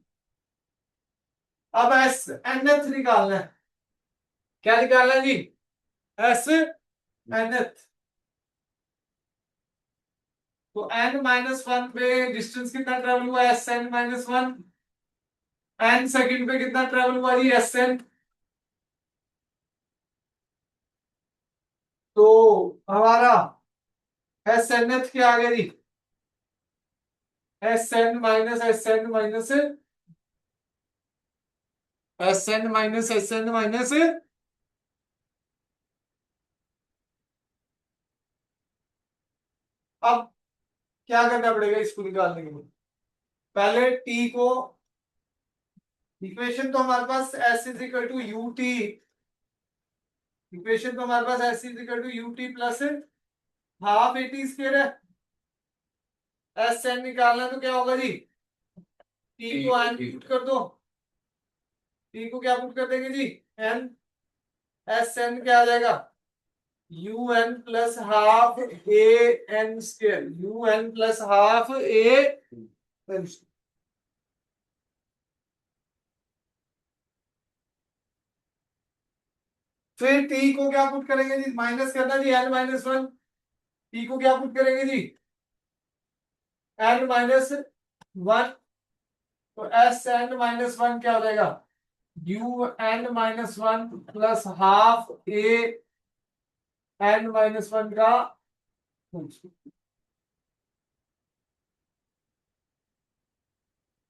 अब एस एनएथ निकालना है। क्या निकालना है जी? S nth. तो n-1 पे डिस्टेंस कितना ट्रेवल हुआ? S n minus 1। n second पे कितना ट्रेवल हुआ जी? S N. तो हमारा एस एनएथ क्या आ गया जी? S n minus s n minus s n minus s n minus. अब क्या करना पड़ेगा इसको निकालने के लिए? पहले टी को, इक्वेशन तो हमारे पास s is equal to u t, equation तो हमारे पास s is equal to u t plus half a t square है। एस एन निकालना है तो क्या होगा जी? टी को एन पुट कर दो। टी को क्या पुट कर देंगे जी? एन। एस एन क्या आ जाएगा? U n plus half a n square, u n plus half a n. फिर टी को क्या पुट करेंगे जी? माइनस करना जी, n-1। टी को क्या पुट करेंगे जी? n-1। तो एस एन माइनस 1 क्या हो जाएगा? U n minus 1 plus half a n-1 का।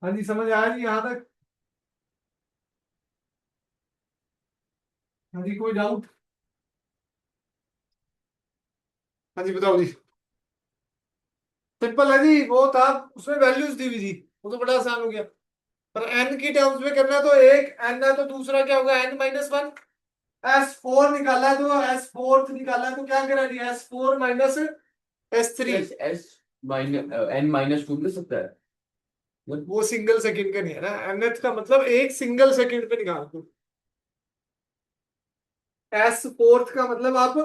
हाँ जी, समझ आया जी यहां तक? हाँ जी, कोई डाउट? हाँ जी बताओ जी। सिंपल है जी, वो था, उसमें वैल्यूज दी हुई थी, वो तो बड़ा आसान हो गया। पर n की टर्म्स में करना है तो एक n है, तो दूसरा क्या होगा? n-1। S4 निकाला है तो S4 निकाला है तो क्या करा जी? S4 minus S3। S minus n-2 ले सकता है। वो सिंगल सेकंड का नहीं है ना, nth का मतलब एक सिंगल सेकंड पे निकाल दो। एस फोर्थ का मतलब आप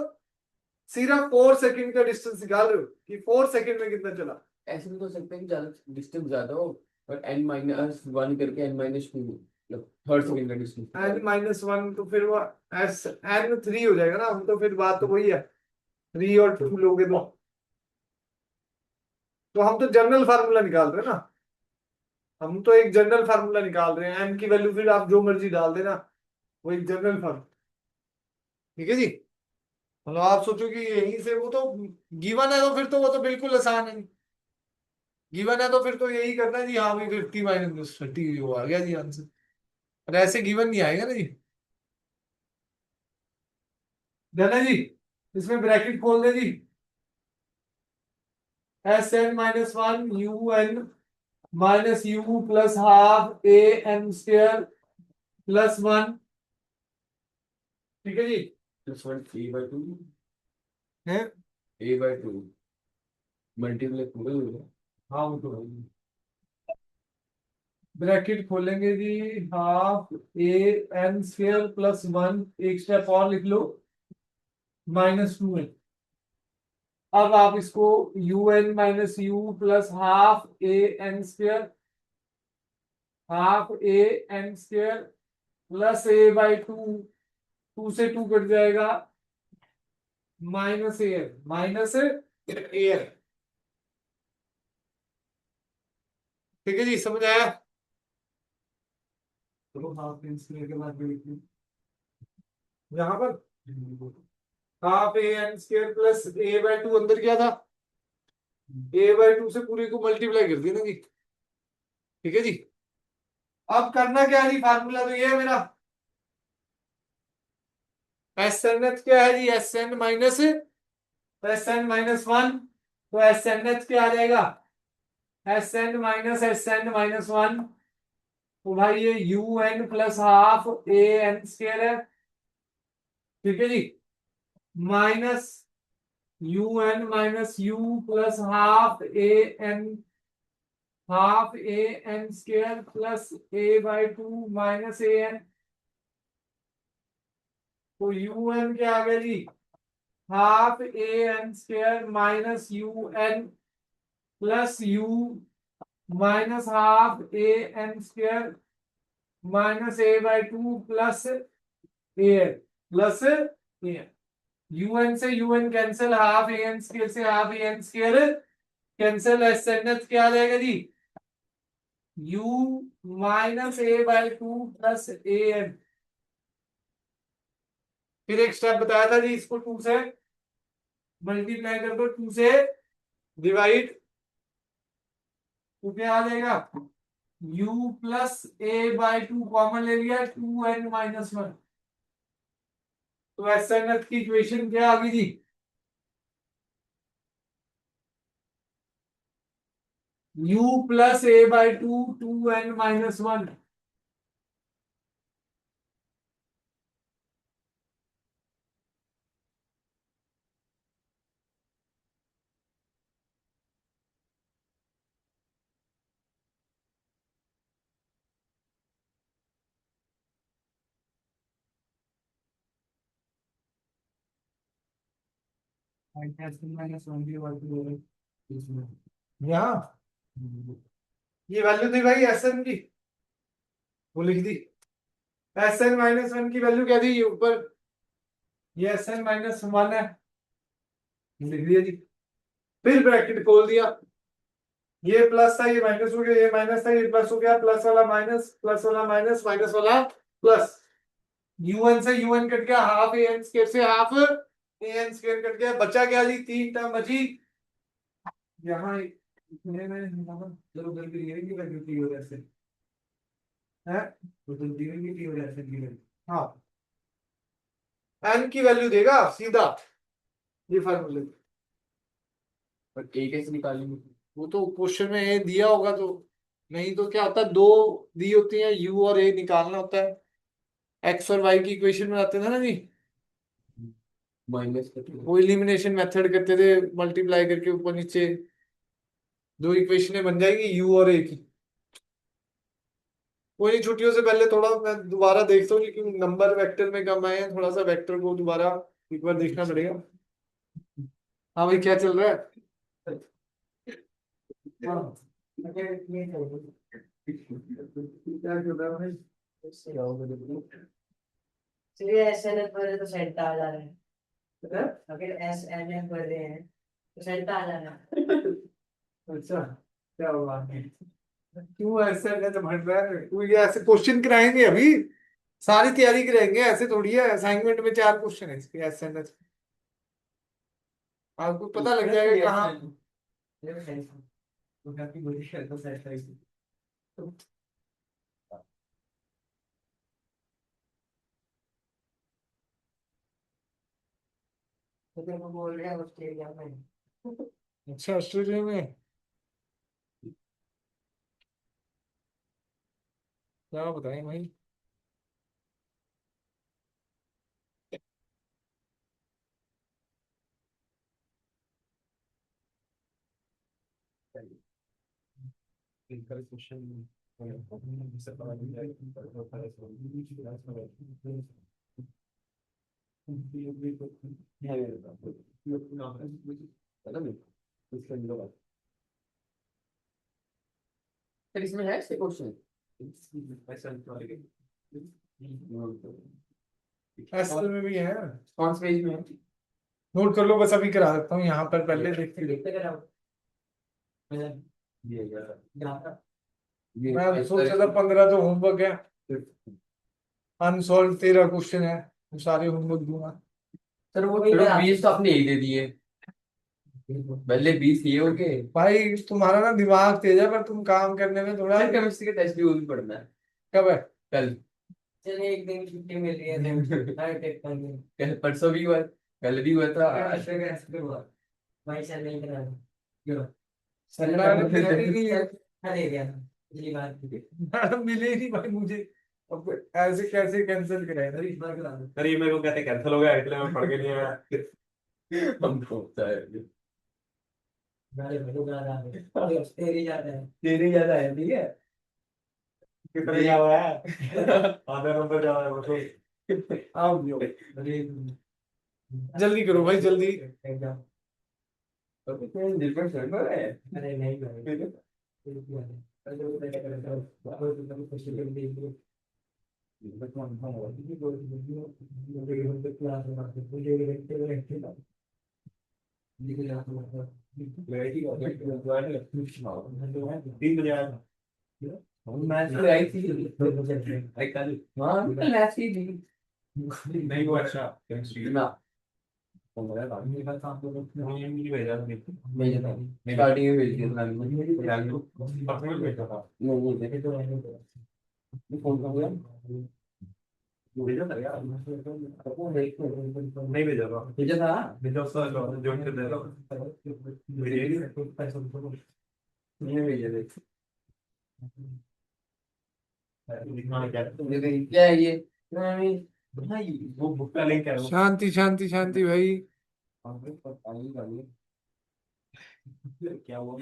सिर्फ 4 सेकंड का डिस्टेंस निकाल रहे हो कि 4 सेकंड में कितना चला। ऐसे भी तो हो सकता है कि ज्यादा डिस्टेंस ज्यादा हो, पर n-1 करके n-2 मतलब थर्ड सेकंड का डिस्टेंस। n-1 तो फिर वो एस n3 हो जाएगा ना, हम तो फिर बात तो वही है, 3 और 2 लोगे तो हम तो जनरल फार्मूला निकाल रहे हैं ना, हम तो एक जनरल फार्मूला निकाल रहे हैं, n की वैल्यू फिर आप जो मर्जी डाल देना, वो एक जनरल फार्मूला। ठीक है जी, मतलब आप सोचो कि यहीं से वो तो गिवन है, तो फिर तो वो तो बिल्कुल आसान है, गिवन है तो फिर तो यही करना है जी, हाँ भाई 50 - 30 वो आ गया जी आंसर। और ऐसे गिवन नहीं आएगा ना जी, डन है जी। इसमें ब्रैकेट खोल दे जी, Sn-1 un - u plus half an² plus 1। ठीक है जी, +1 a/2 है a/2 मल्टीप्लाई पूरा होगा। हाँ वो तो है। ब्रैकेट खोलेंगे जी, हाफ an² प्लस 1, एक स्टेप और लिख लो, -2n। अब आप इसको un - u plus half an², half an² plus a/2, 2 से 2 कट जाएगा, -an। ठीक है जी, समझ आया। चलो हाफ an² के बाद यहाँ पर हाफ an² प्लस a/2 अंदर क्या था, a/2 से पूरे को मल्टीप्लाई कर दिया ना जी। ठीक है जी, अब करना क्या है जी, फार्मूला तो ये है मेरा, Sn क्या है जी, Sn - 1, तो Sn क्या आ जाएगा, Sn - 1, तो भाई ये un प्लस हाफ an² है। ठीक है जी, minus un - u plus half an² plus a/2 minus an। तो un क्या आ गया जी, half an² minus un plus u minus half an² minus a/2 plus an। un से un कैंसिल, हाफ an² से हाफ an² कैंसिल, Sn क्या आ जाएगा जी, u minus a/2 plus an। फिर एक स्टेप बताया था जी, इसको 2 से मल्टीप्लाई कर दो, 2 से डिवाइड, तो क्या आ जाएगा, u प्लस a/2 कॉमन ले लिया, 2n - 1। तो Sn की इक्वेशन क्या आ गई जी, u प्लस a/2 2n - 1। यहाँ ये वैल्यू थी भाई Sn की, वो लिख दी। Sn - 1 की वैल्यू क्या थी, ये ऊपर ये Sn - 1 है, लिख दिया जी। फिर ब्रैकेट खोल दिया, ये प्लस था ये माइनस हो गया, ये माइनस था ये प्लस हो गया, प्लस वाला माइनस, प्लस वाला माइनस, माइनस वाला प्लस, un से un कट गया, हाफ an² से हाफ an² कट गया, बचा क्या जी, 3 टर्म बची। यहाँ जरूर गलती है कि वैल्यू की वजह से है, तो गलती है की वजह से हाँ, n की वैल्यू देगा सीधा ये फार्मूले। पर a कैसे निकालेंगे? वो तो क्वेश्चन में ये दिया होगा, तो नहीं तो क्या होता है, दो दी होती है, u और a निकालना होता है, x और y की इक्वेशन बनाते थे ना जी, माइनस करके वो इलिमिनेशन मेथड करते थे, मल्टीप्लाई करके ऊपर नीचे दो इक्वेशनें बन जाएगी u और a की। कोई छुट्टियों से पहले थोड़ा मैं दोबारा देखता हूँ, लेकिन नंबर वेक्टर में कम आए हैं, थोड़ा सा वेक्टर को दोबारा एक बार देखना पड़ेगा। हाँ भाई, क्या चल रहा है? हाँ, मुझे ये क्या चल रहा है भाई? चाहिए। चलिए SNF भर रहे तो सेंटा आ जा रहे हैं। अगर SNF भर रहे हैं तो सेंटा आ जा रहा है। अच्छा, क्या हुआ? क्यों ऐसे ऐसे भट रहा है तू? ये ऐसे क्वेश्चन कराएंगे अभी, सारी तैयारी कराएंगे, ऐसे थोड़ी है। असाइनमेंट में 4 क्वेश्चन है इसके एसएनएस, आपको पता लग जाएगा कहाँ। तो काफी बुरी है तो सेंटा ही। तो तेरे को बोल रहे हैं ऑस्ट्रेलिया में। अच्छा, ऑस्ट्रेलिया में क्या बताएं भाई? फिर इसमें है ऐसे क्वेश्चन? एसएल में भी है। कौन से पेज में है? नोट कर लो, बस अभी करा देता हूँ यहाँ पर, पहले देखते देखते क्या रहो। ये यार, मैं अब सोचा था 15 तो होमवर्क है, अनसॉल्व 13 क्वेश्चन है, वो सारे होमवर्क दूंगा। सर वो वही चलो करा। 20 तो आपने ही दे दिए, पहले 20 ये हो गए। भाई तुम्हारा ना दिमाग तेज है, पर तुम काम करने में थोड़ा। सर केमिस्ट्री का टेस्ट भी वो भी पढ़ना है कब है? कल। चलिए एक दिन छुट्टी मिल रही है तो हर टेक कर लूँ। कल परसों भी हुआ, कल भी हुआ था आज। भाई सर नहीं करा क्यों? मैडम मिलेगी नहीं है। हाँ दे दिया था पिछली बार। मैडम मिलेगी भाई मुझे, अब ऐसे कैसे कैंसिल कराए? अरे इस बार करा दो। अरे मेरे को कहते कैंसिल हो गया इसलिए मैं पढ़ के नहीं आया। हमको होता है। गाड़ी में लोग आ रहा है तेरी जाता है। तेरे ज्यादा है, ठीक है। कितने क्या हुआ है? आधा नंबर जा रहा है बस। आओ भी आओ। अरे जल्दी करो भाई, जल्दी। एग्जाम। तो कितने निर्भर सर्वर है। अरे नहीं भाई अरे वो क्या करता है कोई तो कुछ कर दे। क्लास में बात मुझे देखते निकल जाता है। 3 बजे आया था। मैच तो आई थी आई कल। हाँ कल मैच ही थी नहीं वो अच्छा केमिस्ट्री ना। नहीं भेजा था। भेजा था स्टार्टिंग में भेज दिया था मैंने। पर्सनल भेजा था। नहीं नहीं फोन कर दिया। भेजा था यार, नहीं भेजा था। भेजा था। भेजा उसका ज्वाइन कर देगा। नहीं भेजा थे। दिखाना क्या है? क्या है ये भाई? वो बुक का लिंक है वो। शांति शांति शांति भाई। क्या हुआ?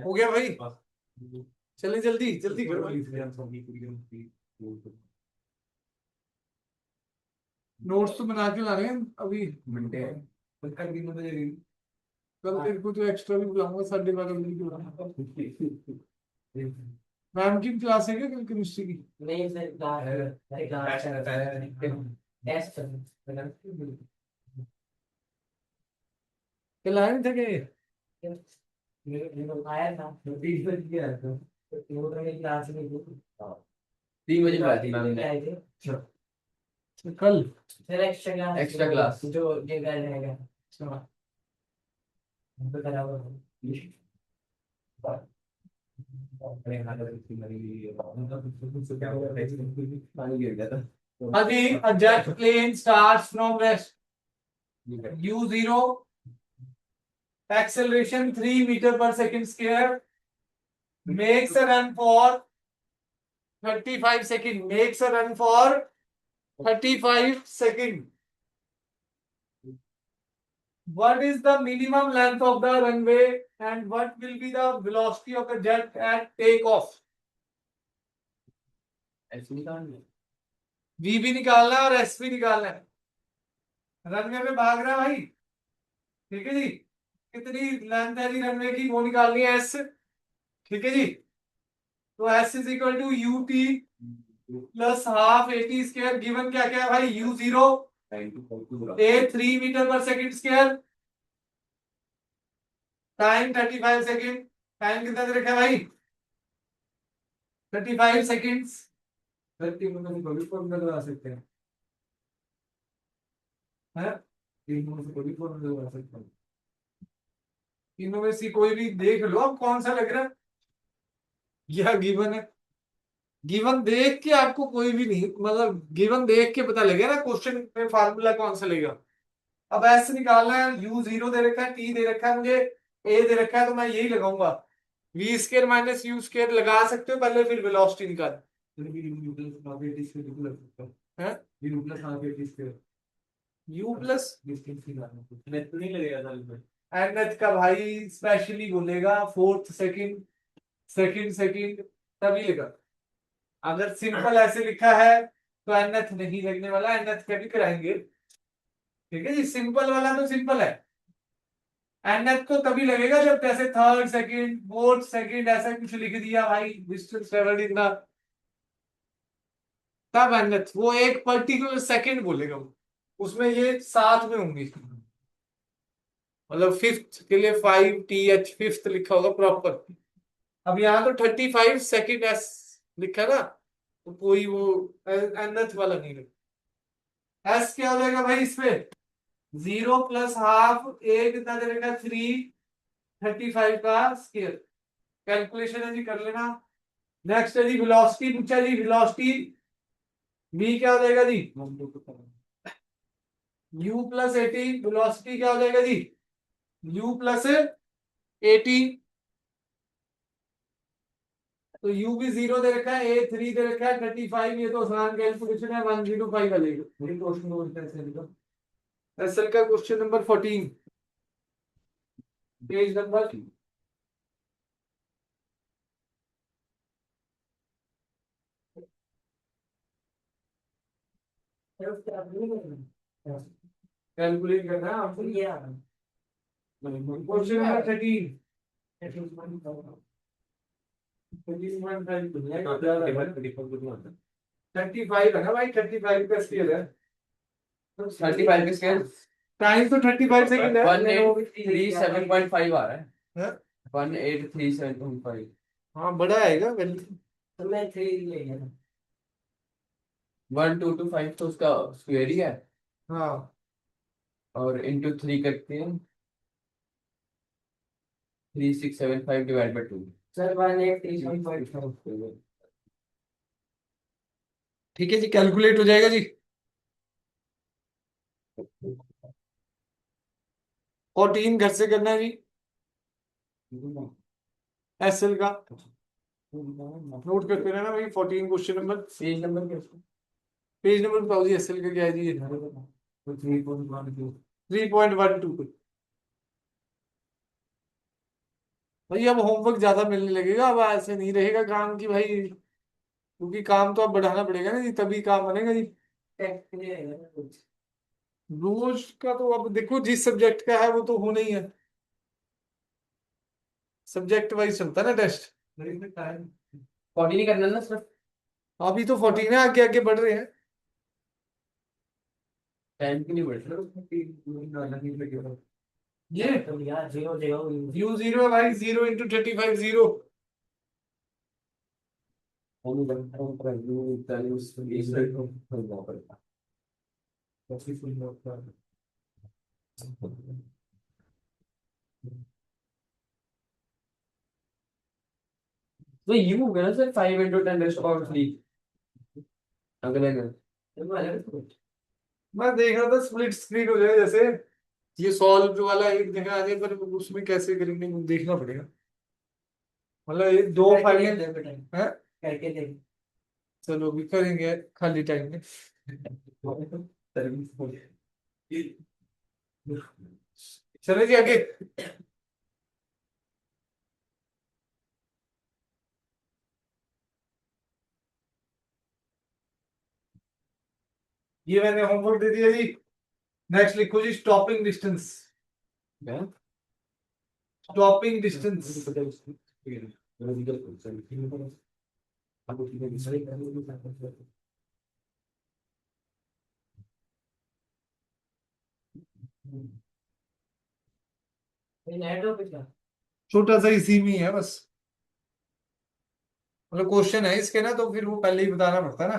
हो गया भाई, चले जल्दी जल्दी करो भाई। नोट्स तो बना के ला रहे हैं अभी। मिनटे कल तेरे को तो एक्स्ट्रा भी बुलाऊंगा, 12:30 बजे की बुलाऊंगा। मैम की क्लास है क्या कल केमिस्ट्री की? नहीं सर क्लास टेस्ट कल आए नहीं थे क्या ये? आया था 30 बजे गया था तो वो तो मेरी क्लास में थी। 3 बजे बुलाई थी मैम ने। आए थे कल फिर एक्स्ट्रा क्लास जो ये कर रहेगा तो करा हुआ पानी गिर गया था। Adi, a jet plane starts from west. U0, acceleration 3 meter per second square, makes a run for 35 seconds, makes a run for 35 second. What is the minimum length of the runway and what will be the velocity of the jet at takeoff? ऐसे निकालना है। V भी निकालना है और S भी निकालना है. रनवे पे भाग रहा है भाई. ठीक है जी. कितनी लेंथ है जी रनवे की वो निकालनी है S. ठीक है जी. तो S is equal to UT plus half AT square. Given क्या क्या है भाई? U0 A 3 metre per second square. Time 35 second. Time कितना दे रखा है भाई? 35 सेकंड्स. 30 में कोई फॉर्मूला लगा सकते हैं. हैं? तीनों में से कोई फॉर्मूला लगा सकते हैं. तीनों में से कोई भी देख लो अब कौन सा लग रहा है. यह गिवन है. गिवन देख के आपको कोई भी नहीं, मतलब गिवन देख के पता लगेगा ना क्वेश्चन में फार्मूला कौन सा लेगा. अब एस निकालना है. U0 दे रखा है, टी दे रखा है, मुझे ए दे रखा है, तो मैं यही लगाऊंगा. V square minus u square लगा सकते हो पहले, फिर वेलोसिटी निकाल. हैं? U प्लस नहीं लगेगा साल में. एनएच का भाई स्पेशली बोलेगा फोर्थ सेकंड सेकंड सेकंड तभी लेगा. अगर सिंपल ऐसे लिखा है तो एनएच नहीं लगने वाला. एनएच का भी कराएंगे. ठीक है जी. सिंपल वाला तो सिंपल है. एनएच तो तभी लगेगा जब जैसे थर्ड सेकंड फोर्थ सेकंड ऐसा कुछ लिख दिया भाई, डिस्टेंस ट्रेवल्ड इतना, तब एनएच. वो एक पर्टिकुलर सेकंड बोलेगा वो. उसमें ये साथ में होंगी. मतलब फिफ्थ के लिए 5TH फिफ्थ लिखा होगा प्रॉपर. अब यहाँ तो 35 सेकंड एस लिखा ना, तो कोई वो एनएच वाला नहीं लिखा. एस क्या हो जाएगा भाई इसमें? 0 प्लस हाफ ए कितना दे रखा? 335 का स्क्वायर. कैलकुलेशन है जी, कर लेना. नेक्स्ट है जी वेलोसिटी पूछा जी. वेलोसिटी v क्या हो जाएगा जी? u plus AT. वेलोसिटी क्या हो जाएगा जी? u plus AT. तो u भी 0 दे रखा है, a 3 दे रखा है, 35. ये तो आसान कैलकुलेशन है. 105 वालेगा. मेरी क्वेश्चन नंबर एसएल का question number 14 page number calculate करना है आपको. Question number 13. 35 है ना भाई. 35 का स्केल है. 35 के स्केल टाइम तो 35 सेकंड है. 1837.5 आ रहा है. हाँ? 1837.5. हाँ बड़ा आएगा वैल्यू. तो मैं 3 ले गया. 1225 तो उसका स्क्वायर ही है, हाँ और इंटू 3 करते हैं 3675 डिवाइड बाय 2. सर 183.5. ठीक है जी. कैलकुलेट हो जाएगा जी. 14 घर से करना है जी. एसएल का नोट करते रहना भाई. 14 क्वेश्चन नंबर. पेज नंबर क्या है? पेज नंबर बताओ जी. एसएल का क्या है जी? 3.12. भाई अब होमवर्क ज्यादा मिलने लगेगा. अब ऐसे नहीं रहेगा काम की भाई, क्योंकि काम तो अब बढ़ाना पड़ेगा ना जी, तभी काम बनेगा जी. टेस्ट के लिए है ना कुछ. रोज का तो अब देखो जिस सब्जेक्ट का है वो तो होना ही है. सब्जेक्ट वाइज चलता है ना टेस्ट. 40 नहीं करना ना सिर्फ. अभी तो 14 है. आगे आगे बढ़ रहे हैं. टाइम की नहीं बढ़ ये तो यार 0 U0 है भाई. 0 इंटू 35 0. तो ये हो गया ना सर 5 इंटू 10 रेस्ट पावर 3 अगले में. मैं देख रहा था स्प्लिट स्क्रीन हो जाए जैसे. ये सॉल्व वाला एक जगह आ जाए, पर उसमें कैसे करेंगे वो देखना पड़ेगा. मतलब ये दो फाइलें हैं. करके देख. चलो भी करेंगे खाली टाइम में. चले जी आगे। ये मैंने होमवर्क दे दिया जी। नेक्स्ट लिखो जी स्टॉपिंग डिस्टेंस। Stopping distance. नेट हो पिछला। छोटा सा इसी में ही है बस, मतलब क्वेश्चन है इसके ना, तो फिर वो पहले ही बताना पड़ता है ना।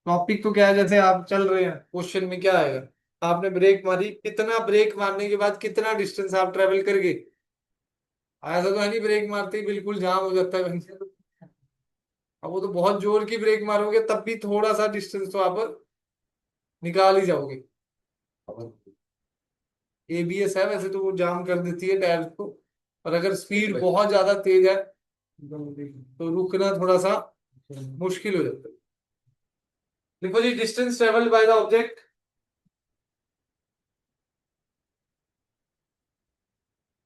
टॉपिक तो क्या है, जैसे आप चल रहे हैं, क्वेश्चन में क्या आएगा, आपने ब्रेक मारी, कितना ब्रेक मारने के बाद कितना डिस्टेंस आप ट्रेवल कर गए। ऐसा तो है नहीं ब्रेक मारते ही बिल्कुल जाम हो जाता है कहीं से। अब वो तो बहुत जोर की ब्रेक मारोगे तब भी थोड़ा सा डिस्टेंस तो आप निकाल ही जाओगे। एबीएस है वैसे तो वो जाम कर देती है टायर को, और अगर स्पीड बहुत ज्यादा तेज है तो रुकना थोड़ा सा मुश्किल हो जाता है। देखो जी distance travelled by the object,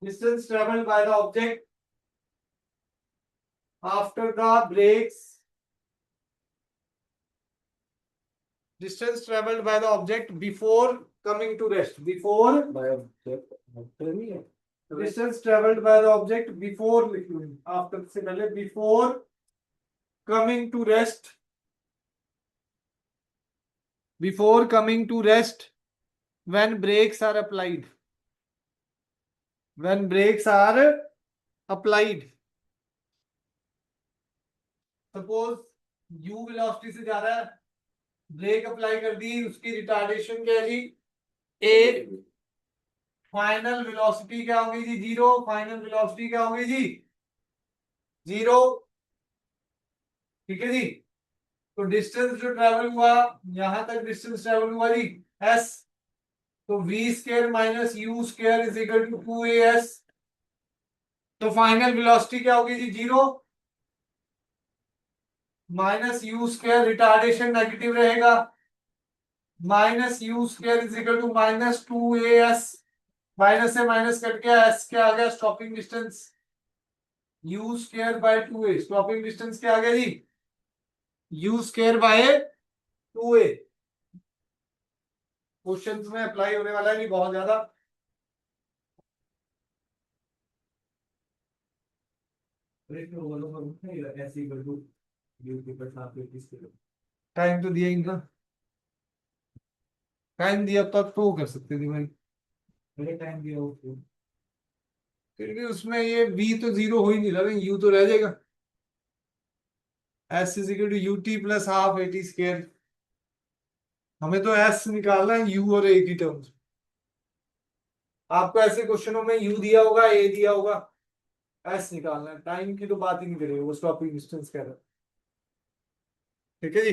distance traveled by the object after the brakes, distance traveled by the object before coming to rest, before distance traveled by the object before, after से पहले before coming to rest, before coming to rest when brakes are applied, when brakes are applied, suppose u velocity से जा रहा है, ब्रेक अप्लाई कर दी, उसकी रिटार्डेशन क्या है जी, ए, फाइनल वेलोसिटी क्या होगी जी, जीरो, फाइनल वेलोसिटी क्या होगी जी, जीरो। ठीक है जी, तो डिस्टेंस जो ट्रेवल हुआ, यहां तक डिस्टेंस ट्रेवल हुआ जी एस, तो v square minus u square is equal to 2as, तो फाइनल वेलोसिटी क्या होगी जी, zero, minus u square, retardation negative रहेगा, minus u square is equal to minus 2as, minus से माइनस कट गया, एस क्या आ गया, stopping distance, u square by 2a, stopping distance क्या आ गया जी, u square by 2a। Question में अप्लाई होने वाला है नहीं बहुत ज्यादा। टाइम तो दिया इनका, टाइम दिया तब तो कर सकते थे भाई, मेरे टाइम दिया हो फिर भी उसमें ये v तो जीरो हो ही नहीं रहा, u तो रह जाएगा, s is equal to u t plus half a t square, हमें तो s निकालना है u और a की टर्म्स। आपको ऐसे क्वेश्चनों में u दिया होगा, a दिया होगा, s निकालना है, टाइम की तो बात ही नहीं करेगा, वो स्टॉपिंग डिस्टेंस कह रहा है। ठीक है जी,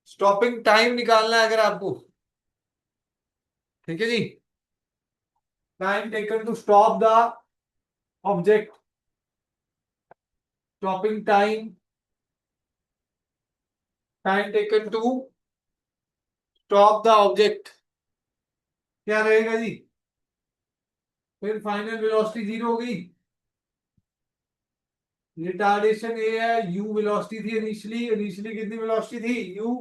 स्टॉपिंग टाइम निकालना है अगर आपको, ठीक है जी, time taken to stop the object, stopping time, time taken to stop the object क्या रहेगा जी, फिर फाइनल वेलोसिटी जीरो होगी, रिटार्डेशन ए है, यू वेलोसिटी थी इनिशियली, इनिशियली कितनी वेलोसिटी थी यू।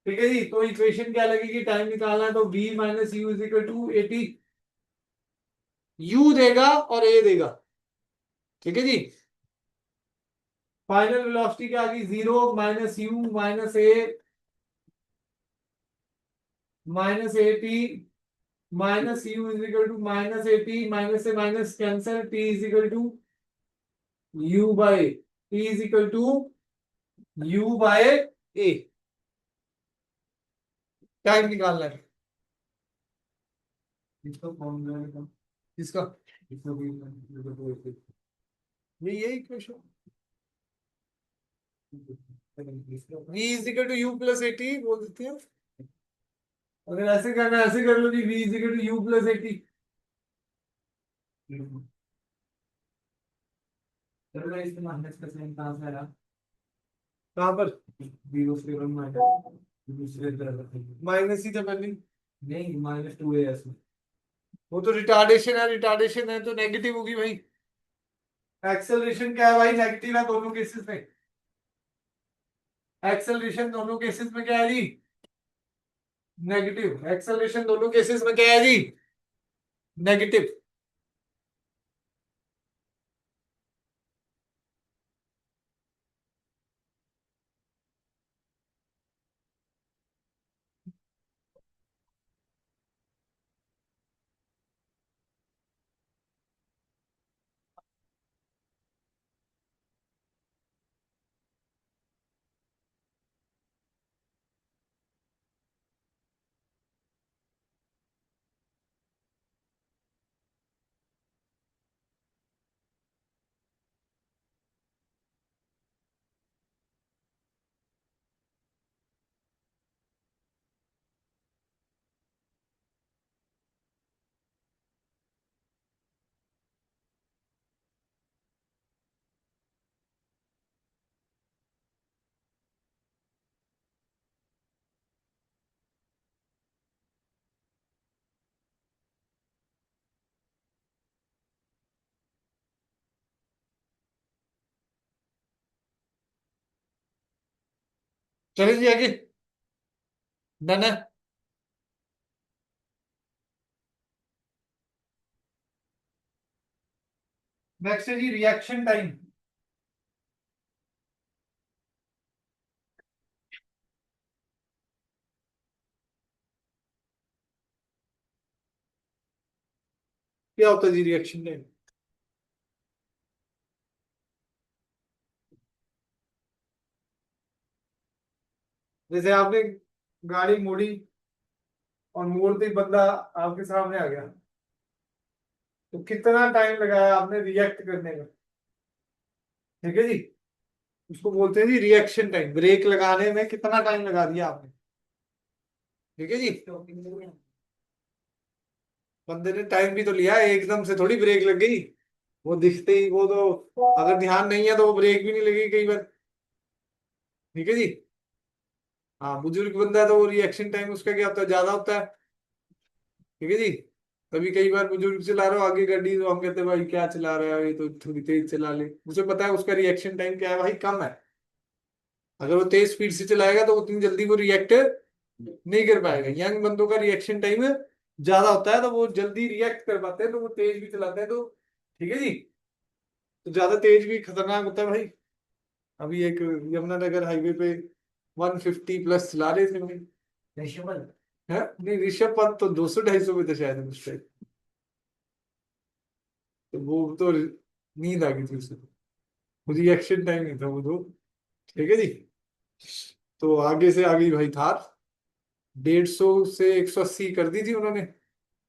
ठीक है जी, तो इक्वेशन क्या लगेगी, टाइम निकालना है तो v minus u is equal to 80, u देगा और ए देगा। ठीक है जी, फाइनल वेलोसिटी क्या आ गई, zero minus u minus 80 minus u is equal to minus 80, minus से minus cancel, t is equal to u by t is equal to u by a, time निकालना है इसका फॉर्मूला इसका, इसका भी यही equation v is equal to u plus 80 बोल देते हैं, अगर ऐसे करना है ऐसे कर लो जी, v is equal to u plus 80, चलो भाई, इसमें माइनस का साइन कहाँ से आया? कहाँ पर जीरो से माइनस दूसरे तरफ। माइनस ही था पहले। नहीं, -2 है इसमें। वो तो रिटार्डेशन है तो नेगेटिव होगी भाई। एक्सेलरेशन क्या है भाई, नेगेटिव है दोनों केसेस में। एक्सेलरेशन दोनों केसेस में क्या है जी, नेगेटिव। एक्सेलरेशन दोनों केसेस में क्या है जी, नेगेटिव। चलिए जी आगे, डन है। नेक्स्ट है जी रिएक्शन टाइम। क्या होता है जी रिएक्शन टाइम? जैसे आपने गाड़ी मोड़ी और मोड़ते ही बंदा आपके सामने आ गया, तो कितना टाइम लगाया आपने रिएक्ट करने में, ठीक है जी। उसको बोलते हैं जी रिएक्शन टाइम। ब्रेक लगाने में कितना टाइम लगा दिया आपने, ठीक है जी। बंदे ने टाइम भी तो लिया, एकदम से थोड़ी ब्रेक लग गई। वो दिखते ही, वो तो अगर ध्यान नहीं है तो वो ब्रेक भी नहीं लगेगी कई बार, ठीक है जी। हाँ, बुजुर्ग बंदा है तो वो रिएक्शन टाइम उसका क्या होता है, ज्यादा होता है, ठीक है जी। कभी कई बार बुजुर्ग चला रहे हो आगे गाड़ी, तो हम कहते हैं भाई क्या चला रहा है ये, तो थोड़ी तेज चला ले। मुझे पता है उसका रिएक्शन टाइम क्या है भाई, कम है। अगर वो तेज स्पीड से चलाएगा तो उतनी जल्दी वो रिएक्ट नहीं कर पाएगा। यंग बंदों का रिएक्शन टाइम ज्यादा होता है, तो वो जल्दी रिएक्ट कर पाते हैं, तो वो तेज भी चलाते हैं, तो ठीक है जी। तो ज्यादा तेज भी खतरनाक होता है भाई। अभी एक यमुनानगर हाईवे पे 150 प्लस चला रहे थे भाई। ऋषभल। है नहीं, ऋषभ पंत तो 200-250 पे थे शायद उस टाइम। तो वो तो नींद आ गई थी उसे, रिएक्शन टाइम नहीं था वो तो, ठीक है जी। तो आगे से आ गई भाई थार, 150 से 180 कर दी थी उन्होंने।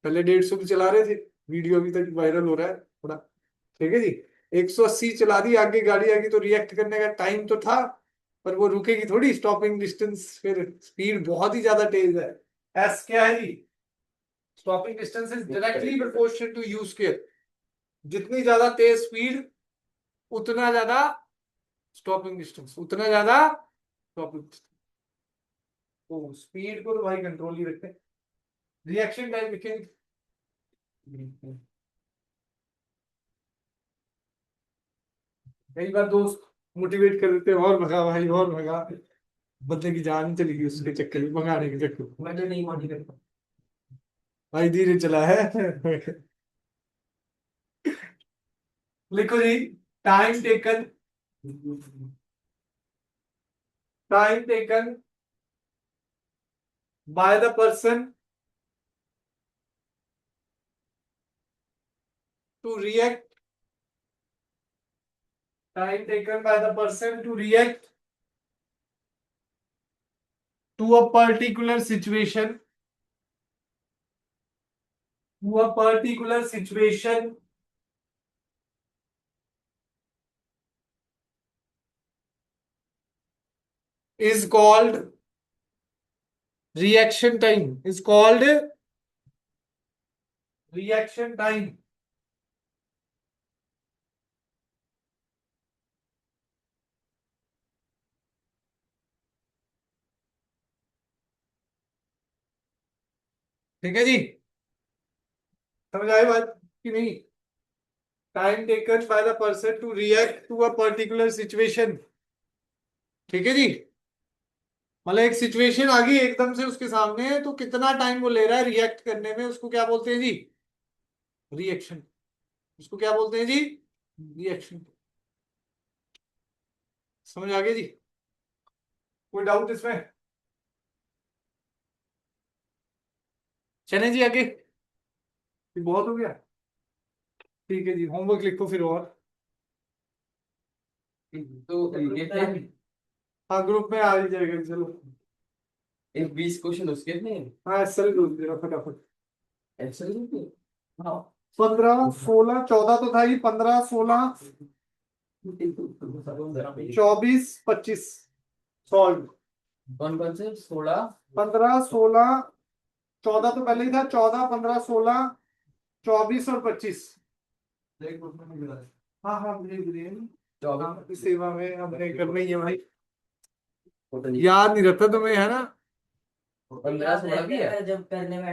पहले 150 पे चला रहे थे, वीडियो अभी तक वायरल हो रहा है थोड़ा, ठीक है जी। 180 चला दी, आगे गाड़ी आ गई, तो रिएक्ट करने का टाइम तो था, पर वो रुकेगी थोड़ी, स्टॉपिंग डिस्टेंस, फिर स्पीड बहुत ही ज्यादा तेज है। एस क्या है जी, stopping distance is directly proportional to u square. जितनी ज्यादा तेज स्पीड, उतना ज्यादा स्टॉपिंग डिस्टेंस, उतना ज्यादा स्टॉपिंग डिस्टेंस। तो स्पीड को तो भाई कंट्रोल ही रखते हैं। रिएक्शन टाइम लिखेंगे, कई बार दोस्त मोटिवेट कर देते हैं, और भगा भाई और भगा, बंदे की जान चली गई उसके चक्कर में, भगाने के चक्कर में। मैं तो नहीं मोटिवेट करता। भाई धीरे चला है। लिखो जी, time taken, time taken by the person to react, time taken by the person to react to a particular situation, to a particular situation is called reaction time, is called reaction time। ठीक है जी, समझ आई बात कि नहीं? Time taken by the person to react to a particular situation. ठीक है जी, मतलब एक सिचुएशन आ गई एकदम से उसके सामने, तो कितना टाइम वो ले रहा है रिएक्ट करने में, उसको क्या बोलते हैं जी? रिएक्शन। उसको क्या बोलते हैं जी? रिएक्शन। समझ आ गया जी? कोई डाउट इसमें? चलें जी आगे, ये बहुत हो गया। ठीक है जी, होमवर्क लिखो फिर और। तो ये थे हाँ ग्रुप में आ ही जाएगा, चलो। एक 20 क्वेश्चन उसके थे। हाँ एसएल ग्रुप दे रहा फटाफट। एक्सेल के। हाँ 15 16 14 तो था ही, 15 16 24 25 सॉल्व। कौन कौन से 16? 15 16 14 तो पहले ही था, 14 15 16 24 और 25। हाँ हाँ भेज रही है। 24 आपकी सेवा में हमने करना ही है भाई, पता नहीं। याद नहीं रहता तुम्हें है ना? 15 16 भी है। जब करने में